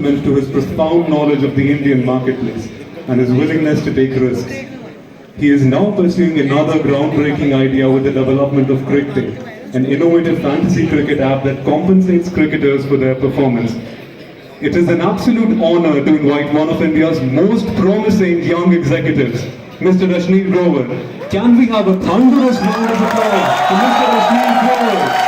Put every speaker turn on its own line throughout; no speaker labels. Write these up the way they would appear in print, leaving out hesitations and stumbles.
To his profound knowledge of the Indian marketplace and his willingness to take risks. He is now pursuing another groundbreaking idea with the development of Cricket, an innovative fantasy cricket app that compensates cricketers for their performance. It is an absolute honor to invite one of India's most promising young executives, Mr. Rashneet Grover. Can we have a thunderous round of applause for Mr. Rashneet Grover?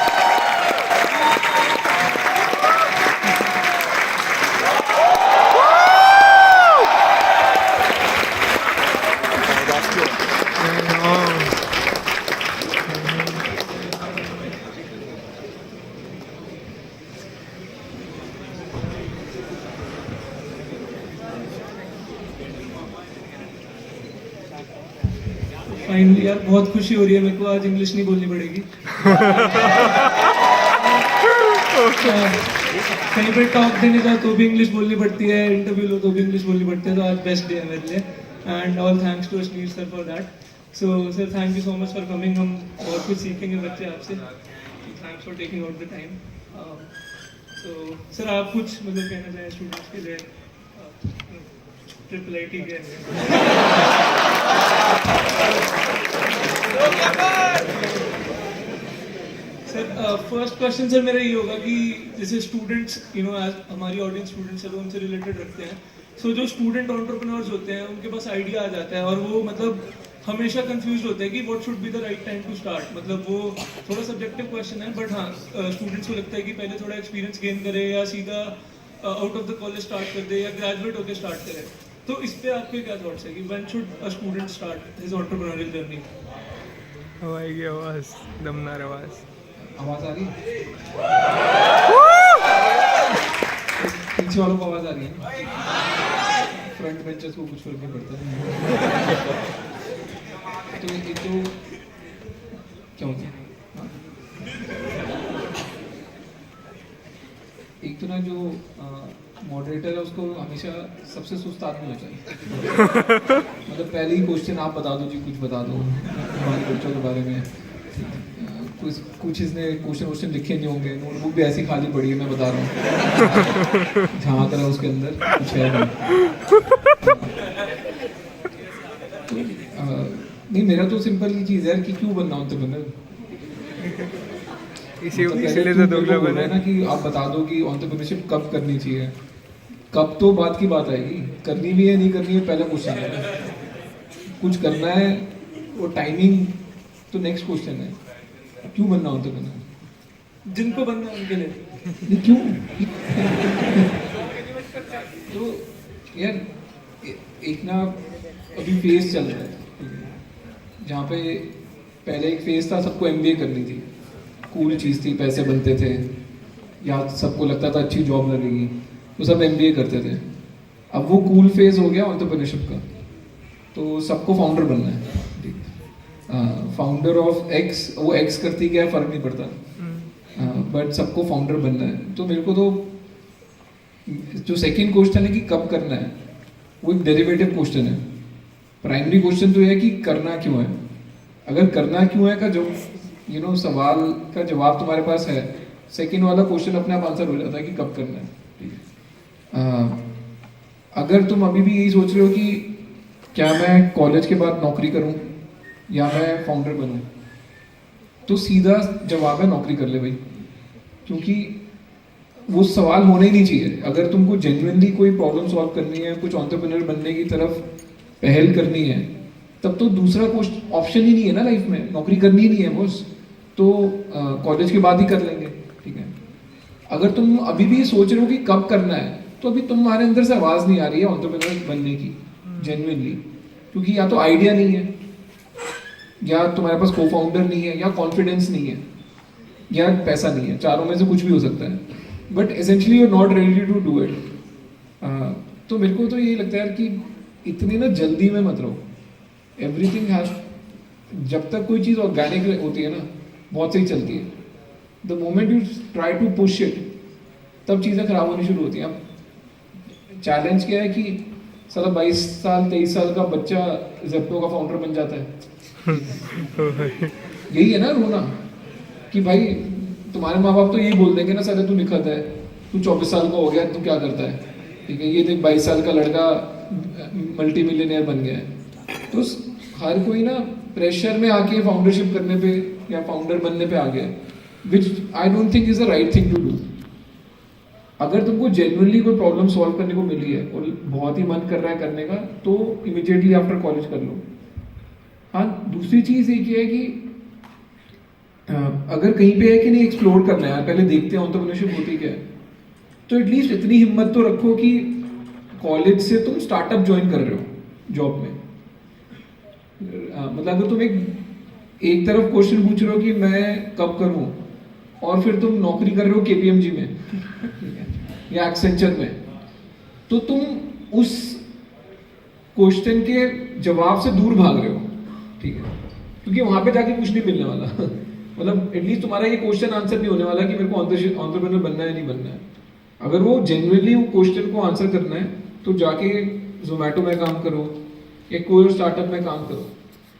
Finally यार बहुत खुशी हो रही है मेरे को, आज English नहीं बोलनी पड़ेगी। कहीं पर टॉक देने जाओ तो भी इंग्लिश बोलनी पड़ती है, इंटरव्यू लो तो भी इंग्लिश बोलनी पड़ती है, तो आज बेस्ट डे है मेरे लिए। And all thanks to Rashneet sir for that. So sir thank you so much for coming. हम बहुत कुछ सीखेंगे बच्चे आपसे। Thanks for taking out the time. So sir आप कुछ मतलब कहना चाहें स्टूडेंट्स के लिए? ट्रिपल आईटी के सर फर्स्ट क्वेश्चन सर मेरा ये होगा कि जैसे स्टूडेंट्स एज हमारी ऑडियंस स्टूडेंट्स है तो उनसे रिलेटेड रखते हैं। सो जो स्टूडेंट एंटरप्रेन्योर्स होते हैं उनके पास आइडिया आ जाता है और वो मतलब हमेशा कंफ्यूज होते हैं कि what should be the right time to start. मतलब वो थोड़ा सब्जेक्टिव क्वेश्चन है, बट हाँ स्टूडेंट्स को लगता है कि पहले थोड़ा एक्सपीरियंस गेन करे या सीधा out of the college start कर दे या ग्रेजुएट होकर स्टार्ट करे। तो इस पे आपके क्या थॉट्स है कि when should a student start his entrepreneurial journey?
आएगी आवाज, दमदार आवाज।
आवाज आ रही है? पीछे वालों को आवाज आ रही है? फ्रंट बेंचर्स को कुछ फर्क नहीं पड़ता। तो ये तो क्या होता है? एक तो ना जो मॉडरेटर है उसको हमेशा सबसे सुस्त आदमी होना चाहिए। मतलब पहले ही क्वेश्चन आप बता दो जी, कुछ बता दो हमारे बच्चों के बारे में। कुछ इसने क्वेश्चन लिखे नहीं होंगे, नोटबुक भी ऐसी खाली पड़ी है, मैं बता रहा हूँ। झाँक रहा है उसके अंदर, कुछ है नहीं। मेरा तो सिंपल ही चीज़ है कि क्यों बनना एंटरप्रेन्योर।
इसीलिए तो दोगला बना
है ना कि आप बता दो कि एंटरप्रेन्योरशिप कब करनी चाहिए। कब तो बात की बात आएगी, करनी भी है नहीं करनी है पहला क्वेश्चन है। कुछ करना है वो टाइमिंग तो नेक्स्ट क्वेश्चन है। क्यों बनना एंटरप्रेन्योर?
जिनको बनना है उनके लिए
नहीं क्यों? तो यार एक ना अभी फेज चल रहा है जहाँ पे पहले एक फेज था सबको एमबीए करनी थी, कूल चीज़ थी, पैसे बनते थे या सबको लगता था अच्छी जॉब लगेगी तो सब एमबीए करते थे। अब वो कूल फेज हो गया एंटरप्रेन्योरशिप का, तो सबको फाउंडर बनना है। फाउंडर ऑफ एक्स, वो एक्स करती क्या है फर्क नहीं पड़ता, बट सबको फाउंडर बनना है। तो मेरे को तो जो सेकंड क्वेश्चन है कि कब करना है, वो एक डेरिवेटिव क्वेश्चन है। प्राइमरी क्वेश्चन तो यह है कि करना क्यों है। अगर करना क्यों है का जो सवाल का जवाब तुम्हारे पास है, सेकंड वाला क्वेश्चन अपने आप आंसर हो जाता है कि कब करना है। अगर तुम अभी भी यही सोच रहे हो कि क्या मैं कॉलेज के बाद नौकरी करूं या मैं फाउंडर बनूं, तो सीधा जवाब है नौकरी कर ले भाई, क्योंकि वो सवाल होना ही नहीं चाहिए। अगर तुमको जेन्युइनली कोई प्रॉब्लम सॉल्व करनी है, कुछ एंटरप्रेन्योर बनने की तरफ पहल करनी है, तब तो दूसरा ऑप्शन ही नहीं है ना लाइफ में, नौकरी करनी ही नहीं है बॉस, तो कॉलेज के बाद ही कर लेंगे। ठीक है, अगर तुम अभी भी सोच रहे हो कि कब करना है, तो अभी तुम्हारे अंदर से आवाज़ नहीं आ रही है एंटरप्रेन्योर बनने की जेन्युइनली, क्योंकि या तो आइडिया नहीं है, या तुम्हारे पास को फाउंडर नहीं है, या कॉन्फिडेंस नहीं है, या पैसा नहीं है। चारों में से कुछ भी हो सकता है, but essentially you are not ready to do it. तो मेरे को तो यही लगता है कि इतनी ना जल्दी में मत रहो। एवरीथिंग हैज, जब तक कोई चीज़ ऑर्गेनिक होती है ना बहुत सही चलती है। The moment you try to push it, तब चीज़ें खराब होनी शुरू होती हैं। अब चैलेंज क्या है कि साला 22 साल 23 साल का बच्चा जेप्टो का फाउंडर बन जाता है। यही है ना रोना कि भाई तुम्हारे माँ बाप तो यही बोल देंगे ना, साले तू निखत है, तू 24 साल का हो गया, तू क्या करता है। ठीक है, ये देख 22 साल का लड़का मल्टी मिलियनियर बन गया है। तो हर कोई ना प्रेशर में आके फाउंडरशिप करने पे या फाउंडर बनने पे आ गया है, which I don't think is the right thing to do. अगर तुमको जेन्युइनली कोई प्रॉब्लम सॉल्व करने को मिली है और बहुत ही मन कर रहा है करने का, तो इमिडिएटली आफ्टर कॉलेज कर लो। हाँ, दूसरी चीज एक ये है कि अगर कहीं पे है कि नहीं एक्सप्लोर करना है, पहले देखते हैं एंटरप्रेन्योरशिप होती क्या है, तो एटलीस्ट इतनी हिम्मत तो रखो कि कॉलेज से तुम स्टार्टअप ज्वाइन कर रहे हो जॉब में। मतलब अगर तुम एक तरफ क्वेश्चन पूछ रहे हो कि मैं कब करूं, और फिर तुम नौकरी कर रहे हो केपीएमजी में या एक्सेंचर में, तो तुम उस क्वेश्चन के जवाब से दूर भाग रहे हो, ठीक है, क्योंकि वहां पे जाके कुछ नहीं मिलने वाला। मतलब एटलीस्ट तुम्हारा ये क्वेश्चन आंसर नहीं होने वाला कि मेरे को एंटरप्रेन्योर बनना है नहीं बनना है। अगर वो जेन्युइनली वो क्वेश्चन को आंसर करना है, तो जाके जोमेटो में काम करो या कोई और स्टार्टअप में काम करो,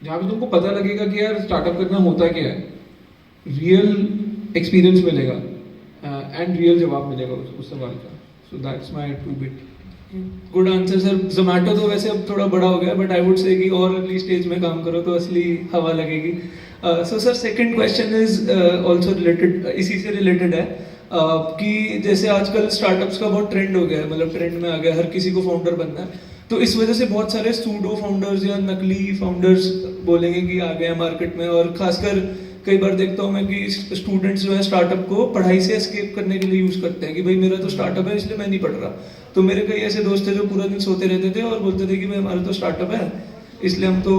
जहाँ पे तुमको पता लगेगा कि यार स्टार्टअप करना होता क्या है, रियल एक्सपीरियंस मिलेगा एंड रियल जवाब मिलेगा उस सवाल का। So that's my 2 bit.
Good answer sir. Zomato तो वैसे अब थोड़ा बड़ा हो गया, बट आई वुड से कि और अर्ली स्टेज में काम करो तो असली हवा लगेगी। So sir second question is also related, इसी से रिलेटेड है कि जैसे आजकल स्टार्टअप्स का बहुत ट्रेंड हो गया है, मतलब ट्रेंड में आ गया, हर किसी को फाउंडर बनना है, तो इस वजह से बहुत सारे सूडो फाउंडर्स या नकली फाउंडर्स बोलेंगे कि आ गए हैं मार्केट में। और खासकर कई बार देखता हूँ मैं कि स्टूडेंट्स जो है स्टार्टअप को पढ़ाई से एस्केप करने के लिए यूज करते हैं कि भाई मेरा तो स्टार्टअप है इसलिए मैं नहीं पढ़ रहा। तो मेरे कई ऐसे दोस्त थे जो पूरा दिन सोते रहते थे और बोलते थे कि भाई हमारा तो स्टार्टअप है इसलिए हम तो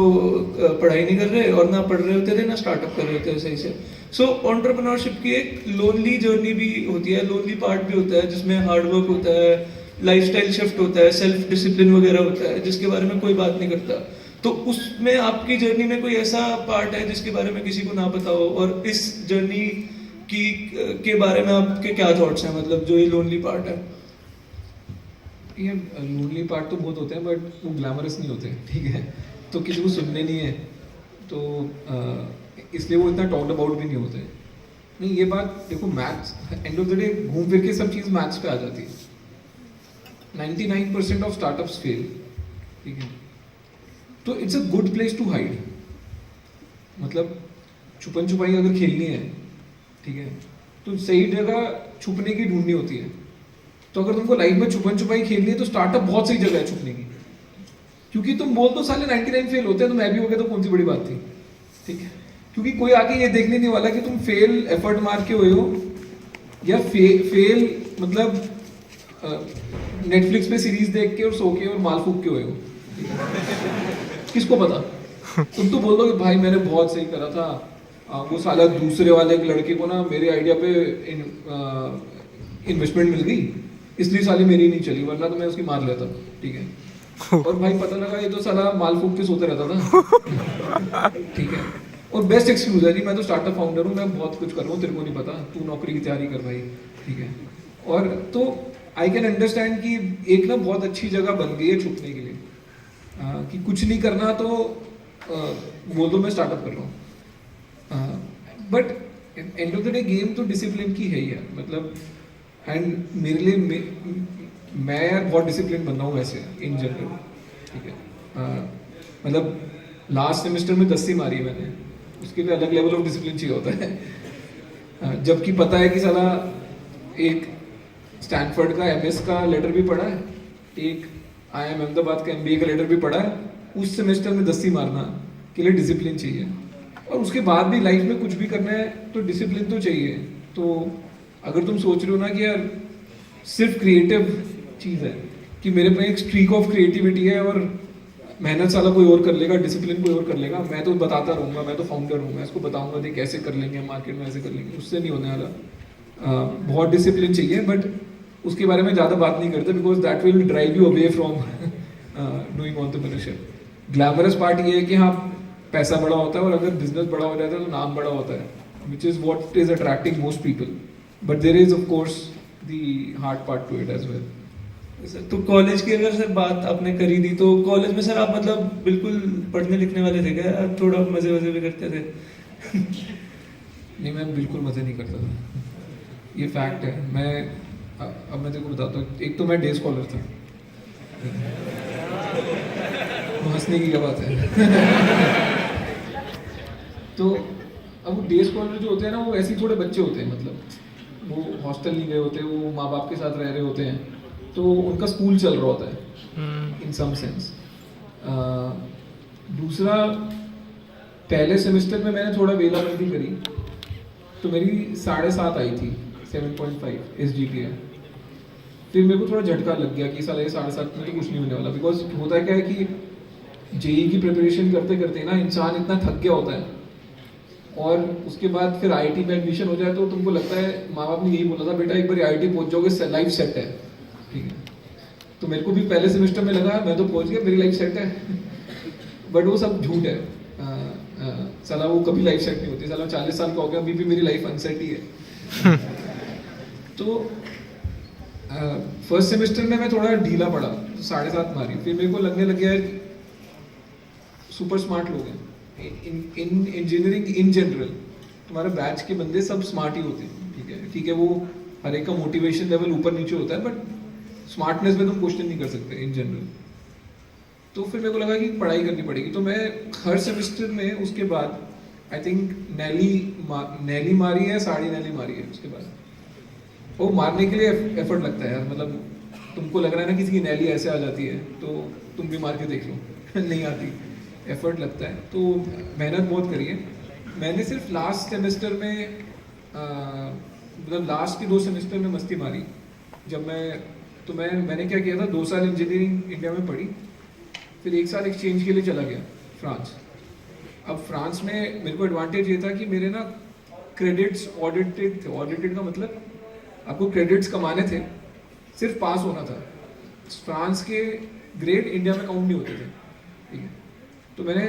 पढ़ाई नहीं कर रहे, और ना पढ़ रहे होते थे ना स्टार्टअप कर रहे होते सही से। सो एंटरप्रेन्योरशिप की एक लोनली जर्नी भी होती है, लोनली पार्ट भी होता है जिसमें हार्डवर्क होता है, लाइफस्टाइल शिफ्ट होता है, सेल्फ डिसिप्लिन वगैरह होता है जिसके बारे में कोई बात नहीं करता। तो उसमें आपकी जर्नी में कोई ऐसा पार्ट है जिसके बारे में किसी को ना पता हो, और इस जर्नी की के बारे में आपके क्या थॉट्स हैं, मतलब जो ये लोनली पार्ट है?
ये लोनली पार्ट तो बहुत होते हैं, बट वो ग्लैमरस नहीं होते, ठीक है, तो किसी को सुनने नहीं है, तो इसलिए वो इतना टॉक्ड अबाउट भी नहीं होते। नहीं, ये बात देखो, maths and of the day घूम फिर के सब चीज़ मैथ्स पे आ जाती है। 99% ऑफ स्टार्टअप्स फेल, ठीक है, तो it's a good place to hide. मतलब छुपन छुपाई अगर खेलनी है, ठीक है, तो सही जगह छुपने की ढूंढनी होती है। तो अगर तुमको लाइफ में छुपन छुपाई खेलनी है तो स्टार्टअप बहुत सही जगह है छुपने की, क्योंकि तुम बोल तो साले 99 फेल होते हैं, तो मैं भी हो गया तो कौन सी बड़ी बात थी, ठीक है, क्योंकि कोई आके ये देखने नहीं वाला कि तुम फेल एफर्ट मार के हुए हो या फेल मतलब नेटफ्लिक्स पे सीरीज देख के और सो के और माल फूक के हुए हो। किसको पता? तुम तो बोल दो कि भाई मैंने बहुत सही करा था, वो साला दूसरे वाले एक लड़के को ना मेरे आइडिया पे इन्वेस्टमेंट मिल गई इसलिए साली मेरी नहीं चली, वरना तो मैं उसकी मार लेता, ठीक है, और भाई पता लगा ये तो साला माल फूक के सोते रहता था, ठीक है। और बेस्ट एक्सक्यूज है जी, मैं तो स्टार्टअप फाउंडर हूँ, मैं बहुत कुछ कर रहा हूँ, तेरे को नहीं पता, तू नौकरी की तैयारी कर भाई, ठीक है। और तो आई कैन अंडरस्टैंड कि एक ना बहुत अच्छी जगह बन गई है छुपने के लिए, कि कुछ नहीं करना तो बोल दो मैं स्टार्टअप कर रहा हूँ, but and of the day game तो डिसिप्लिन की है ही यार, मतलब एंड मेरे लिए मैं यार बहुत डिसिप्लिन बन रहा हूँ वैसे इन जनरल, ठीक है, मतलब लास्ट सेमेस्टर में 10 मारी है मैंने, उसके लिए अलग लेवल ऑफ डिसिप्लिन चाहिए होता है, जबकि पता है कि साला एक स्टैनफोर्ड का MS का लेटर भी पढ़ा है, एक IIM अहमदाबाद का MBA का लेटर भी पढ़ा है, उस सेमेस्टर में 10 मारना के लिए डिसिप्लिन चाहिए। और उसके बाद भी लाइफ में कुछ भी करना है तो डिसिप्लिन तो चाहिए। तो अगर तुम सोच रहे हो ना कि यार सिर्फ क्रिएटिव चीज़ है कि मेरे पे एक स्ट्रीक ऑफ क्रिएटिविटी है और मेहनत साला कोई और कर लेगा, डिसिप्लिन कोई और कर लेगा, मैं तो बताता रहूँगा, मैं तो फाउंडर हूँ, मैं इसको बताऊँगा कि कैसे कर लेंगे मार्केट में, ऐसे कर लेंगे, उससे नहीं होने वाला। बहुत डिसिप्लिन चाहिए, बट उसके बारे में ज़्यादा बात नहीं करते because that will drive you away from doing entrepreneurship. Glamorous part ये है कि हाँ पैसा बड़ा होता है, और अगर बिजनेस बड़ा हो जाता है तो नाम बड़ा होता है, which is what is attracting most people, but there is of course the hard part to it as well.
तो कॉलेज की अगर सर बात आपने करी थी, तो कॉलेज में सर आप मतलब बिल्कुल पढ़ने लिखने वाले थे क्या, थोड़ा मजे वजे भी करते थे?
नहीं, मैं बिल्कुल मजे नहीं करता था, ये फैक्ट है। मैं अब मैं तेरे को बताता हूँ, एक तो मैं डे स्कॉलर था, हंसने की क्या बात है। तो अब वो डे स्कॉलर जो होते हैं ना, वो ऐसे ही थोड़े बच्चे होते हैं, मतलब वो हॉस्टल नहीं गए होते, वो माँ बाप के साथ रह रहे होते हैं, तो उनका स्कूल चल रहा होता है इन सम सेंस। दूसरा, पहले सेमेस्टर में मैंने थोड़ा वेलावर्दी करी, तो मेरी 7.5 आई थी, 7.5 SGPA। फिर मेरे को थोड़ा झटका लग गया कि साला ये 7.5 में तो कुछ नहीं होने वाला, बिकॉज होता है क्या है कि जेई की प्रिपरेशन करते करते ना इंसान इतना थक गया होता है, और उसके बाद फिर आईआईटी में एडमिशन हो जाए तो तुमको लगता है, माँ बाप ने यही बोला था, बेटा एक बार आईआईटी पहुंच जाओगे लाइफ सेट है, ठीक है। तो मेरे को भी पहले सेमेस्टर में लगा मैं तो पहुंच गया, मेरी लाइफ सेट है, बट वो सब झूठ है। साला वो कभी लाइफ सेट नहीं होती, साला 40 साल का हो गया, अभी भी मेरी लाइफ अनसेट ही है। तो फर्स्ट सेमेस्टर में मैं थोड़ा ढीला पड़ा, तो 7.5 मारी, फिर मेरे को लगने लग गया सुपर स्मार्ट लोग हैं इन इंजीनियरिंग इन जनरल, तुम्हारे बैच के बंदे सब स्मार्ट ही होते हैं, ठीक है, ठीक है। वो हर एक का मोटिवेशन लेवल ऊपर नीचे होता है, बट स्मार्टनेस में तुम क्वेश्चन नहीं कर सकते इन जनरल। तो फिर मेरे को लगा कि पढ़ाई करनी पड़ेगी, तो मैं हर सेमेस्टर में उसके बाद आई थिंक नैली मारी है, साड़ी नैली मारी है। उसके बाद वो मारने के लिए एफर्ट लगता है यार, मतलब तुमको लग रहा है ना किसी की नैली ऐसे आ जाती है, तो तुम भी मार के देख लो नहीं आती, एफर्ट लगता है। तो मेहनत बहुत करी है मैंने। सिर्फ लास्ट सेमेस्टर में मतलब लास्ट के 2 सेमेस्टर में मस्ती मारी। जब मैंने क्या किया था, 2 साल इंजीनियरिंग इंडिया में पढ़ी, फिर 1 साल एक्सचेंज के लिए चला गया फ्रांस। अब फ्रांस में मेरे को एडवांटेज ये था कि मेरे ना क्रेडिट्स ऑडिटेड थे। ऑडिटेड का मतलब आपको क्रेडिट्स कमाने थे, सिर्फ पास होना था। फ्रांस के ग्रेड इंडिया में काउंट नहीं होते थे, ठीक है। तो मैंने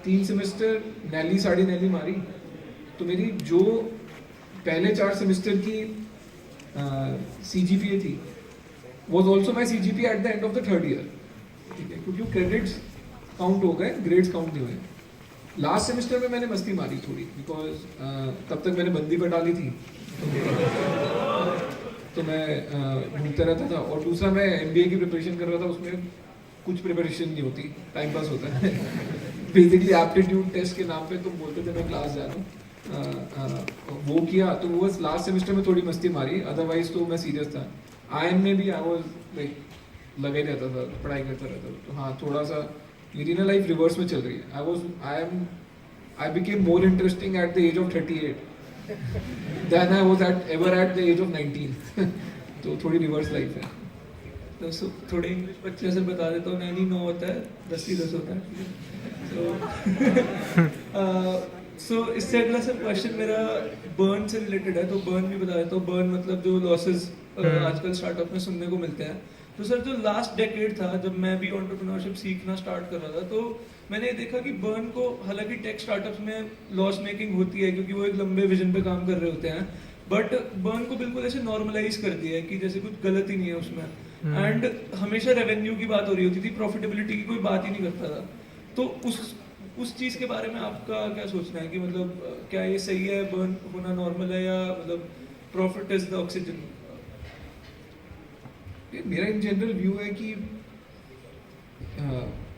3 सेमेस्टर नैली साड़ी नैली मारी, तो मेरी जो पहले 4 सेमेस्टर की CGPA थी was also my CGPA at the end of the 3rd year, ठीक है, क्योंकि क्रेडिट्स काउंट हो गए, ग्रेड्स काउंट नहीं हुए। लास्ट सेमेस्टर में मैंने मस्ती मारी थोड़ी, बिकॉज तब तक मैंने बंदी पर डाली थी, तो मैं घूमता रहता था। और दूसरा, मैं MBA की प्रिपरेशन कर रहा था, उसमें कुछ प्रिपरेशन नहीं होती, टाइम पास होता है बेसिकली एप्टीट्यूड टेस्ट के नाम पे तुम बोलते थे मैं क्लास जा रहा हूँ, वो किया। तो वो लास्ट सेमेस्टर में थोड़ी मस्ती मारी, अदरवाइज तो मैं सीरियस था। IIM में भी आई वाज लाइक लगे रहता था, पढ़ाई करता रहता था। तो हाँ, थोड़ा सा मेरी ना लाइफ रिवर्स में चल रही है। I became more interesting at the age of 38 then I was at the age of 19 तो थोड़ी रिवर्स लाइफ है।
तो थोड़े इंग्लिश बच्चे से बता देता हूँ, नैनी 9 होता है, 10 ही 10 होता है। सो इससे अगला सर क्वेश्चन मेरा बर्न से रिलेटेड है, तो बर्न भी बता देता हूँ। बर्न मतलब जो लॉसेस आजकल स्टार्टअप में सुनने को मिलते हैं। तो सर जो लास्ट डेकेड था, जब मैं भी एंटरप्रेन्योरशिप सीखना स्टार्ट कर रहा था, तो मैंने देखा कि बर्न को, हालांकि टेक स्टार्टअप्स में लॉस मेकिंग होती है क्योंकि वो एक लंबे विजन पे काम कर रहे होते हैं, बट बर्न को बिल्कुल ऐसे नॉर्मलाइज कर दिया है कि जैसे कुछ गलत ही नहीं है उसमें। एंड हमेशा रेवेन्यू की बात हो रही होती थी, प्रॉफिटेबिलिटी की कोई बात ही नहीं करता था। तो उस चीज के बारे में आपका क्या सोचना है कि मतलब क्या ये सही है, बर्न होना नॉर्मल है, या मतलब प्रॉफिट इज द ऑक्सीजन?
मेरा इन जनरल व्यू है कि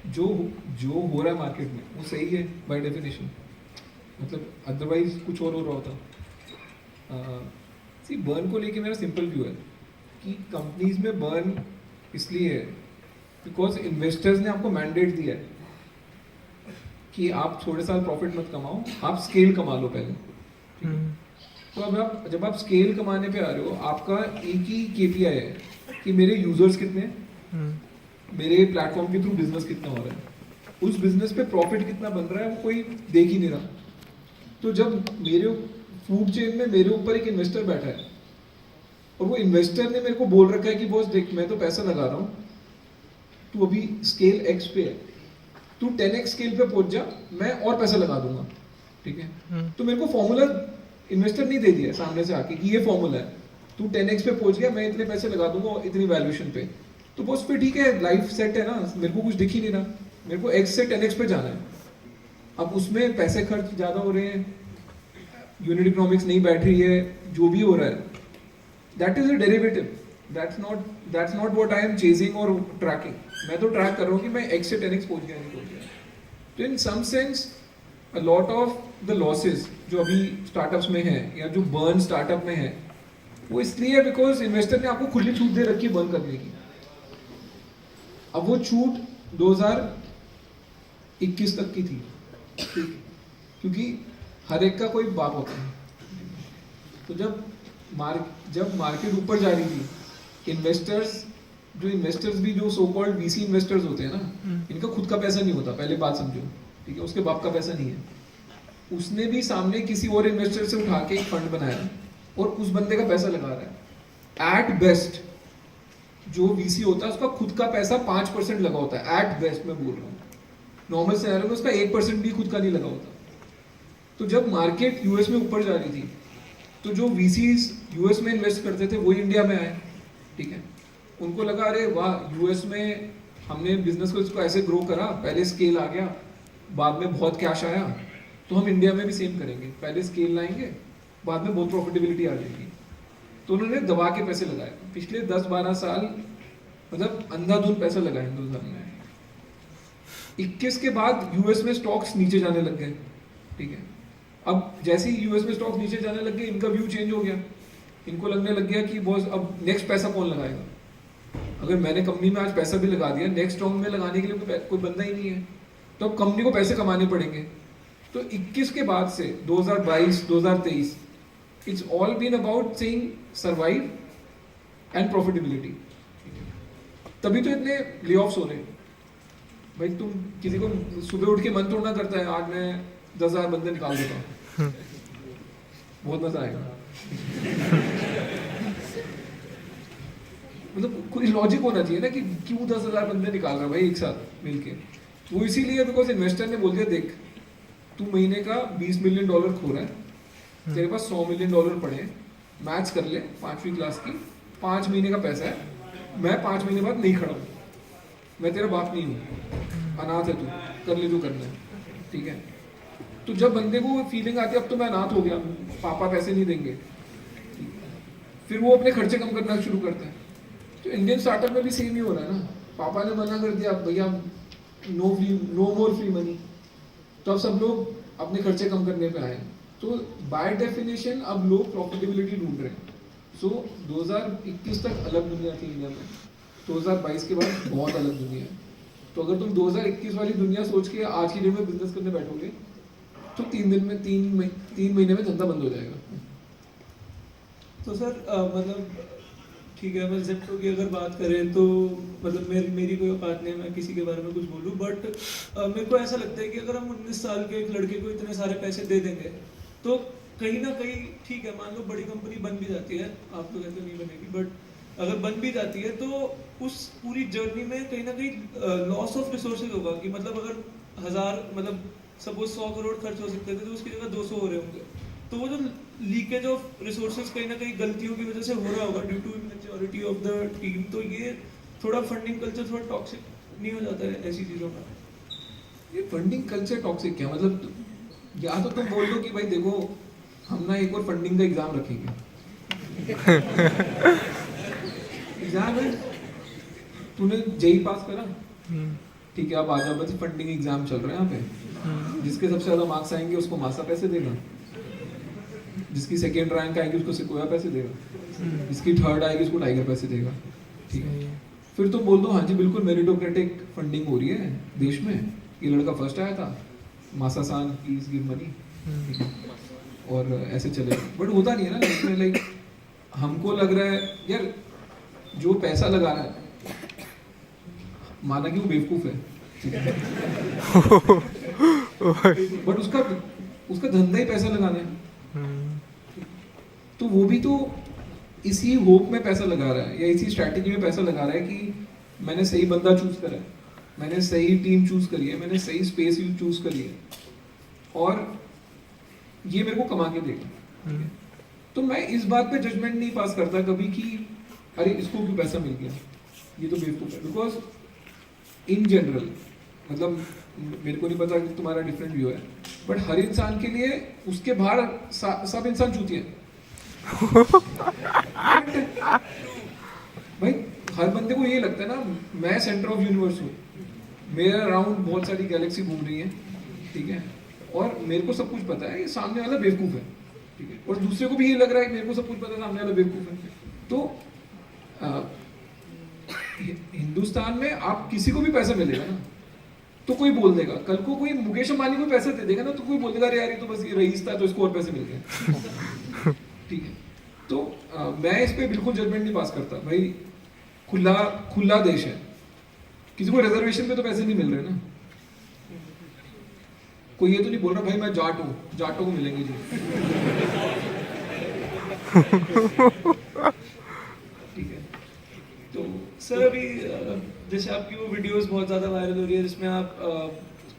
जो हो रहा है मार्केट में वो सही है बाय डेफिनेशन, मतलब अदरवाइज कुछ और हो रहा होता। सी बर्न को लेके मेरा सिंपल व्यू है कि कंपनीज में बर्न इसलिए है बिकॉज इन्वेस्टर्स ने आपको मैंडेट दिया है कि आप थोड़े साल प्रॉफिट मत कमाओ, आप स्केल कमा लो पहले। तो अब जब आप स्केल कमाने पे आ रहे हो, आपका एक ही KPI है कि मेरे यूजर्स कितने हैं, मेरे प्लेटफॉर्म के थ्रू बिजनेस कितना हो रहा है, उस बिजनेस पे प्रॉफिट कितना बन रहा है वो कोई देख ही नहीं रहा। तो जब मेरे फूड चेन में मेरे ऊपर एक इन्वेस्टर बैठा है और वो इन्वेस्टर ने मेरे को बोल रखा है कि बॉस देख, मैं तो पैसा लगा रहा हूँ, तू अभी स्केल X पे है, तू 10x स्केल पे पहुंच जा, मैं और पैसा लगा दूंगा, ठीक है। तो मेरे को फॉर्मूला इन्वेस्टर नहीं दे दिया सामने से आके कि ये फॉर्मूला है, तू 10x पे पहुंच गया, मैं इतने पैसे लगा दूंगा इतनी वैल्यूएशन पे। तो बॉस पे ठीक है, लाइफ सेट है ना, मेरे को कुछ दिख ही नहीं रहा, मेरे को X से 10x पे जाना है। अब उसमें पैसे खर्च ज्यादा हो रहे हैं, यूनिट इकोनॉमिक्स नहीं बैठ रही है, जो भी हो रहा है that is a derivative. that's not what I am chasing or tracking. मैं तो ट्रैक कर रहा हूँ कि मैं x से 10x पहुँच गया नहीं पहुँच गया. तो in some sense a lot of the losses जो अभी स्टार्टअप्स में है या जो बर्न स्टार्टअप में है वो इसलिए है बिकॉज इन्वेस्टर ने आपको खुली छूट दे रखी है बर्न करने की. अब वो छूट 2021 तक की थी, क्योंकि हर एक का कोई बाप होता है. तो जब मार्केट ऊपर जा रही थी, इन्वेस्टर्स भी जो सो कॉल्ड वीसी इन्वेस्टर्स होते हैं ना, इनका खुद का पैसा नहीं होता, पहले बात समझो, ठीक है. उसके बाप का पैसा नहीं है, उसने भी सामने किसी और इन्वेस्टर से उठा के एक फंड बनाया और उस बंदे का पैसा लगा रहा है. एट बेस्ट जो वीसी होता है उसका खुद का पैसा 5% लगा होता है, एट बेस्ट मैं बोल रहा हूँ. नॉर्मल सिनेरियो में उसका 1% भी खुद का नहीं लगा होता. तो जब मार्केट यूएस में ऊपर जा रही थी तो जो वीसीज यूएस में इन्वेस्ट करते थे वही इंडिया में आए, ठीक है. उनको लगा अरे वाह, यूएस में हमने बिजनेस को इसको ऐसे ग्रो करा, पहले स्केल आ गया, बाद में बहुत कैश आया, तो हम इंडिया में भी सेम करेंगे, पहले स्केल लाएंगे, बाद में बहुत प्रॉफिटेबिलिटी आ जाएगी. तो उन्होंने दबा के पैसे लगाए. पिछले 10-12 साल मतलब अंधाधुंध पैसा लगाया हिंदुस्तान में. 21 के बाद यूएस में स्टॉक्स नीचे जाने लग गए, ठीक है. अब जैसे ही यूएस में स्टॉक्स नीचे जाने लग गए, इनका व्यू चेंज हो गया. इनको लगने लग गया कि बॉस अब नेक्स्ट पैसा कौन लगाएगा. अगर मैंने कंपनी में आज पैसा भी लगा दिया, नेक्स्ट राउंड में लगाने के लिए कोई बंदा ही नहीं है, तो अब कंपनी को पैसे कमाने पड़ेंगे. तो 21 के बाद से 2022, 2023 it's all been about saying survive and profitability. तभी तो इतने ले ऑफ्स हो रहे हैं. भाई तुम किसी को सुबह उठ के मन तोड़ना करता है, आज मैं 10,000 बंदे निकाल देता हूँ, बहुत मजा आएगा. मतलब कोई लॉजिक होना चाहिए ना कि क्यों 10,000 बंदे निकाल रहा है भाई एक साथ मिलके. वो इसीलिए बिकॉज इन्वेस्टर ने बोल दिया देख तू महीने का $20 मिलियन खो रहा है, तेरे पास $100 मिलियन पड़े, मैच कर ले 5वीं क्लास की, 5 महीने का पैसा है, मैं 5 महीने बाद नहीं खड़ा हूँ, मैं तेरा बाप नहीं हूँ, अनाथ है तू, कर ले जो करना है, ठीक है. तो जब बंदे को फीलिंग आती है अब तो मैं अनाथ हो गया, पापा पैसे नहीं देंगे, फिर वो अपने खर्चे कम करना शुरू करता है. तो इंडियन स्टार्टअप में भी सेम ही हो रहा है ना. पापा ने मना कर दिया भैया नो मोर फ्री मनी, तो अब सब लोग अपने खर्चे कम करने पे आए. तो बाय डेफिनेशन अब लोग प्रॉफिटेबिलिटी ढूंढ रहे हैं. सो 2021 तक अलग दुनिया थी इंडिया में, 2022 के बाद बहुत अलग दुनिया है. तो अगर तुम 2021 वाली दुनिया सोच के आज की डेट में बिजनेस करने बैठोगे तो 3 महीने में धंधा बंद हो जाएगा.
तो सर मतलब ठीक है, मैं जेप्टो की अगर बात करें तो मतलब मेरी कोई औकात नहीं है मैं किसी के बारे में कुछ बोलूं, बट मेरे को ऐसा लगता है कि अगर हम 19 साल के एक लड़के को इतने सारे पैसे दे देंगे तो कहीं ना कहीं ठीक है, मान लो बड़ी कंपनी बन भी जाती है, आप तो कहते नहीं बनेगी, बट अगर बन भी जाती है तो उस पूरी जर्नी में कहीं ना कहीं लॉस ऑफ रिसोर्सेज होगा. कि मतलब अगर 1000 मतलब सपोज 100 करोड़ खर्च हो सकते थे तो उसकी जगह 200 हो रहे होंगे. तो वो जो लीकेज ऑफ रिसोर्सेज कहीं ना कहीं गलतियों की वजह से हो रहा होगा due to immaturity of the team. तो ये थोड़ा फंडिंग कल्चर थोड़ा टॉक्सिक नहीं हो जाता है ऐसी चीज़ों का?
ये फंडिंग कल्चर टॉक्सिक क्या मतलब, या तो तुम बोल दो कि भाई देखो हम ना एक और फंडिंग का एग्जाम रखेंगे. एग्जाम है, तूने जेई पास करा, ठीक है, अब आ जाओ, बस फंडिंग एग्जाम चल रहा है यहाँ पे. जिसके सबसे ज्यादा मार्क्स आएंगे उसको मासा पैसे देगा, जिसकी सेकेंड रैंक आएगी उसको सिकोया पैसे देगा, जिसकी थर्ड आएगी उसको टाइगर पैसे देगा, ठीक है. फिर तुम बोल दो हाँ जी बिल्कुल मेरिटोक्रेटिक फंडिंग हो रही है देश में, ये लड़का फर्स्ट आया था, मासा सान प्लीज गिव मनी, और ऐसे चले. बट होता नहीं है ना लाइफ में. लाइक हमको लग रहा है यार जो पैसा लगा रहा है, माना कि वो बेवकूफ है, बट उसका धंधा ही पैसा लगाना है, तो वो भी तो इसी होप में पैसा लगा रहा है या इसी स्ट्रैटेजी में पैसा लगा रहा है कि मैंने सही बंदा चूज करा है, मैंने सही टीम चूज करी है, मैंने सही स्पेस चूज करी है, और ये मेरे को कमा के देगा. तो मैं इस बात पे जजमेंट नहीं पास करता कभी कि अरे इसको क्यों पैसा मिल गया, ये तो बेवकूफ है. बिकॉज इन जनरल मतलब मेरे को नहीं पता कि तुम्हारा डिफरेंट व्यू है, बट हर इंसान के लिए उसके बाहर सब इंसान चूतिए हैं. हर बंदे को ये लगता है ना मैं सेंटर ऑफ यूनिवर्स हूँ, मेरे अराउंड बहुत सारी गैलेक्सी घूम रही है, ठीक है, और मेरे को सब कुछ पता है, ये सामने वाला बेवकूफ़ है, ठीक है, और दूसरे को भी ये लग रहा है कि मेरे को सब कुछ पता है, सामने वाला बेवकूफ़ है। तो हिंदुस्तान में आप किसी को भी पैसा मिलेगा ना तो कोई बोल देगा, कल को कोई मुकेश अंबानी को पैसे दे देगा ना तो कोई बोल देगा अरे यार ये तो बस ये रईस था तो इसको और पैसे मिल गए, ठीक है। तो मैं इस पे बिल्कुल जजमेंट नहीं पास करता भाई, खुला देश है, किसी को रिजर्वेशन पे तो पैसे नहीं मिल रहे ना, कोई ये तो नहीं बोल रहा भाई मैं जाट हूँ, जाटों को मिलेंगे जी, ठीक है। तो
सर अभी जैसे आपकी वो वीडियोस बहुत ज़्यादा वायरल हो रही है जिसमें आप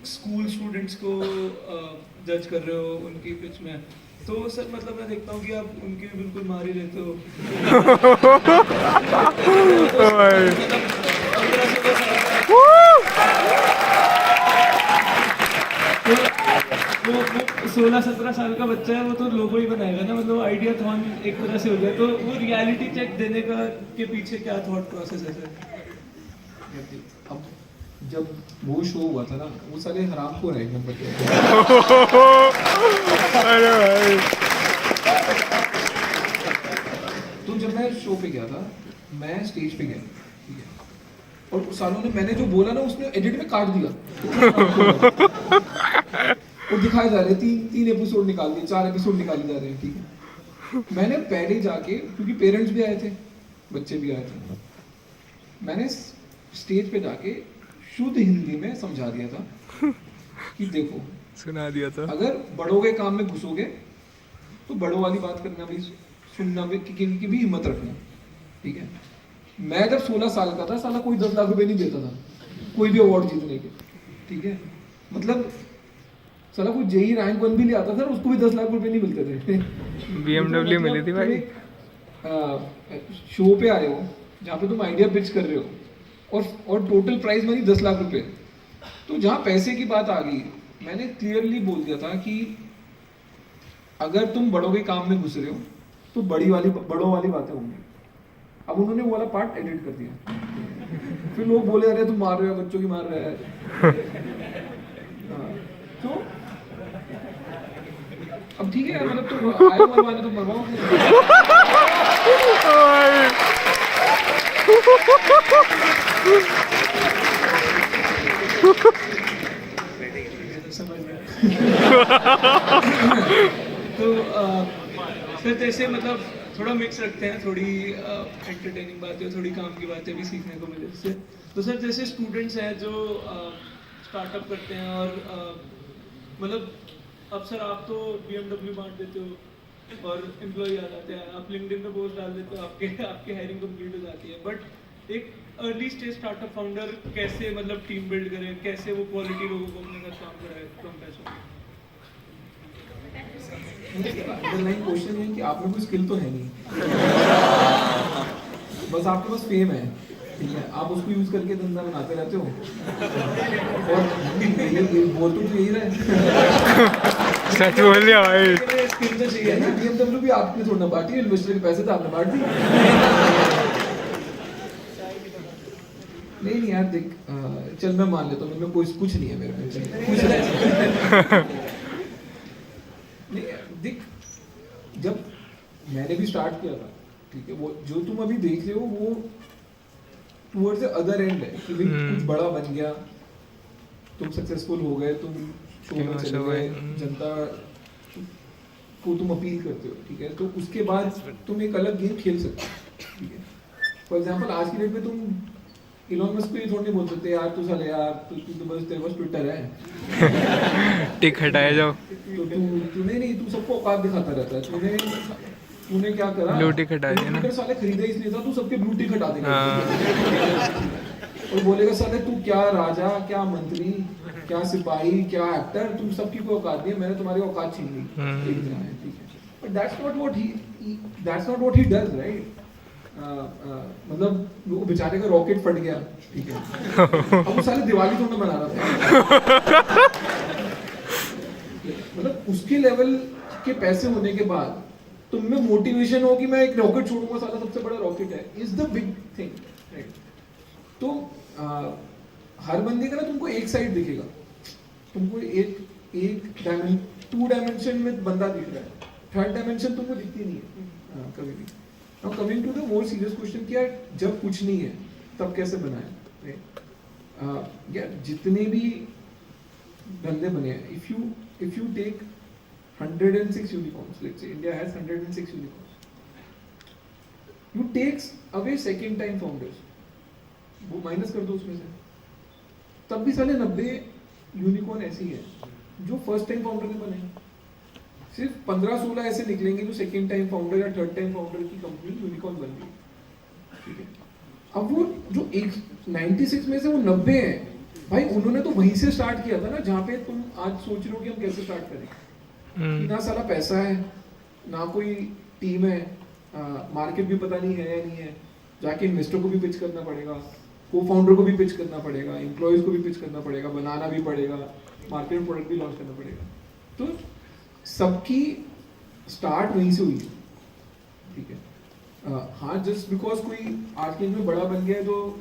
स्कूल स्टूडेंट्स को जज कर रहे हो उनकी पिच में, तो सर मतलब मैं देखता हूँ कि आप उनकी भी बिल्कुल मार ही लेते हो। वो 16-17 साल का बच्चा है, वो तो लोगो ही बनाएगा ना, मतलब आइडिया थॉन एक तरह से हो गया, तो वो रियलिटी चेक देने का के पीछे क्या थॉट प्रोसेस है सर?
अब जब वो शो हुआ था ना वो साले हरामखोर है एक नंबर के।
अरे भाई
तो जब मैं शो पे गया था, मैं स्टेज पे गया, ठीक है, और उस सालों ने मैंने जो बोला ना उसने एडिट में काट दिया और दिखाए जा रहे हैं, तीन एपिसोड निकाल दिए, 4 एपिसोड निकाले जा रहे हैं, ठीक है। मैंने पहले जाके, क्योंकि पेरेंट्स भी आए थे, बच्चे भी आए थे, मैंने स्टेज पे जाके शुद्ध हिंदी में समझा दिया था कि देखो
सुना दिया था,
अगर बड़ों के काम में घुसोगे तो बड़ों वाली बात करना भी, सुनना भी, की भी हिम्मत रखना, ठीक है। मैं जब 16 साल का था साला कोई 10 लाख रुपए नहीं देता था कोई भी अवार्ड जीतने के, ठीक है, मतलब साला कोई जेई रैंक 1 भी ले आता था उसको भी 10 लाख रुपए नहीं मिलते थे।
BMW मिली थी भाई।
शो पे आए हो जहाँ पे तुम आइडिया पिच कर रहे हो और टोटल प्राइस मनी 10 लाख रुपए, तो जहाँ पैसे की बात आ गई मैंने क्लियरली बोल दिया था कि अगर तुम बड़ों के काम में घुस रहे हो तो बड़ों वाली बातें होंगी। अब उन्होंने वो वाला पार्ट एडिट कर दिया, फिर लोग बोले अरे तुम मार रहे हो बच्चों की मार रहे हैं। तो अब ठीक है, मतलब तो आए मरवाने तो मरवाओ।
तो सर जैसे मतलब थोड़ा मिक्स रखते हैं, थोड़ी एंटरटेनिंग बातें, थोड़ी काम की बातें भी सीखने को मिले इससे। तो सर जैसे स्टूडेंट्स हैं जो स्टार्टअप करते हैं और मतलब अब सर आप तो BMW बांट देते हो और एम्प्लॉय आ जाते हैं, आप लिंक्डइन पे पोस्ट डाल देते हो, आपकी हायरिंग कंप्लीट हो जाती है, बट एक अर्ली स्टेज स्टार्टअप फाउंडर कैसे मतलब टीम बिल्ड करे, कैसे वो क्वालिटी लोगों को अपने साथ काम कराए कम पैसों में?
अंडरलाइन क्वेश्चन है कि आप में कोई स्किल तो है नहीं, बस आपके पास फेम है, ठीक है, आप उसको यूज करके धंधा बनाते रहते हो और बोल तो यही रहे।
सच बोल दिया भाई।
स्किल तो चाहिए ना।
BMW भी आपने थोड़ा ना बांटी, इन्वेस्टर के पैसे तो आपने बांट दी। नहीं यार देख, चल मैं मान लेता हूँ मैं कोई कुछ नहीं है मेरे में, कुछ नहीं देख, जब मैंने भी स्टार्ट किया था, ठीक है, वो जो तुम अभी देख रहे हो वो टुवर्ड्स द अदर एंड है कि भाई कुछ बड़ा बन गया, तुम सक्सेसफुल हो गए, तुम शो में चले गए, जनता को तुम अपील करते हो, ठीक है, तो उसके बाद तुम एक अलग गेम खेल सकते हो, ठीक है। फॉर एग्जांपल आज की डेट में तुम इलॉन मस्क को ये थोड़ी नहीं बोल सकते यार तू साले यार तू तो बस तेरे पास ट्विटर है
टिक हटाया जाओ,
तो तूने नहीं, तू सबको औकात दिखाता रहता है, तूने क्या करा,
ब्लू टिक हटा दिया ना।
साले खरीदा इसलिए था, तू सबके ब्लू टिक हटा देगा और बोलेगा साले तू क्या राजा, क्या मंत्री, क्या सिपाही, क्या एक्टर, तुम सबकी कोई औकात नहीं है, मैंने तुम्हारी औकात छीन ली एक दिन आया, ठीक है, but that's not what he does, right. मतलब वो बेचारे का रॉकेट फट गया, ठीक है, अब वो साले दिवाली तो मैं मना रहा था, मतलब उसके लेवल के पैसे होने के बाद तुम में मोटिवेशन हो कि मैं एक रॉकेट छोड़ूंगा, साला सबसे बड़ा रॉकेट है, is the big thing, right. तो हर बंदे का ना तुमको एक साइड दिखेगा, तुमको एक टू डायमेंशन में बंदा दिख रहा है, थर्ड डायमेंशन तुमको दिखती नहीं है कभी भी। Now coming to the more serious question कि यार जब कुछ नहीं है तब कैसे बनाए? यार जितने भी धंधे बने हैं, if you take 106 unicorns, let's say India has 106 unicorns, you takes away second time founders, वो माइनस कर दो उसमें से, तब भी साले 90 यूनिकॉर्न ऐसे ही है जो फर्स्ट टाइम फाउंडर ने बने। सिर्फ 15-16 ऐसे निकलेंगे जो सेकंड टाइम फाउंडर या थर्ड टाइम फाउंडर की कंपनी यूनिकॉर्न बन गई, ठीक है। अब वो जो 96 में से वो 90 है भाई, उन्होंने तो वहीं से स्टार्ट किया था ना जहाँ पे तुम आज सोच रहे हो कि हम कैसे स्टार्ट करें। कि ना साला पैसा है, ना कोई टीम है, मार्केट भी पता नहीं है या नहीं है, जाके इन्वेस्टर को भी पिच करना पड़ेगा, को फाउंडर को भी पिच करना पड़ेगा, एम्प्लॉयज को भी पिच करना पड़ेगा, बनाना भी पड़ेगा, मार्केट में प्रोडक्ट भी लॉन्च करना पड़ेगा। तो सबकी स्टार्ट वहीं से हुई, ठीक है। हाँ, जस्ट बिकॉज कोई आज के दिन में बड़ा बन गया है तो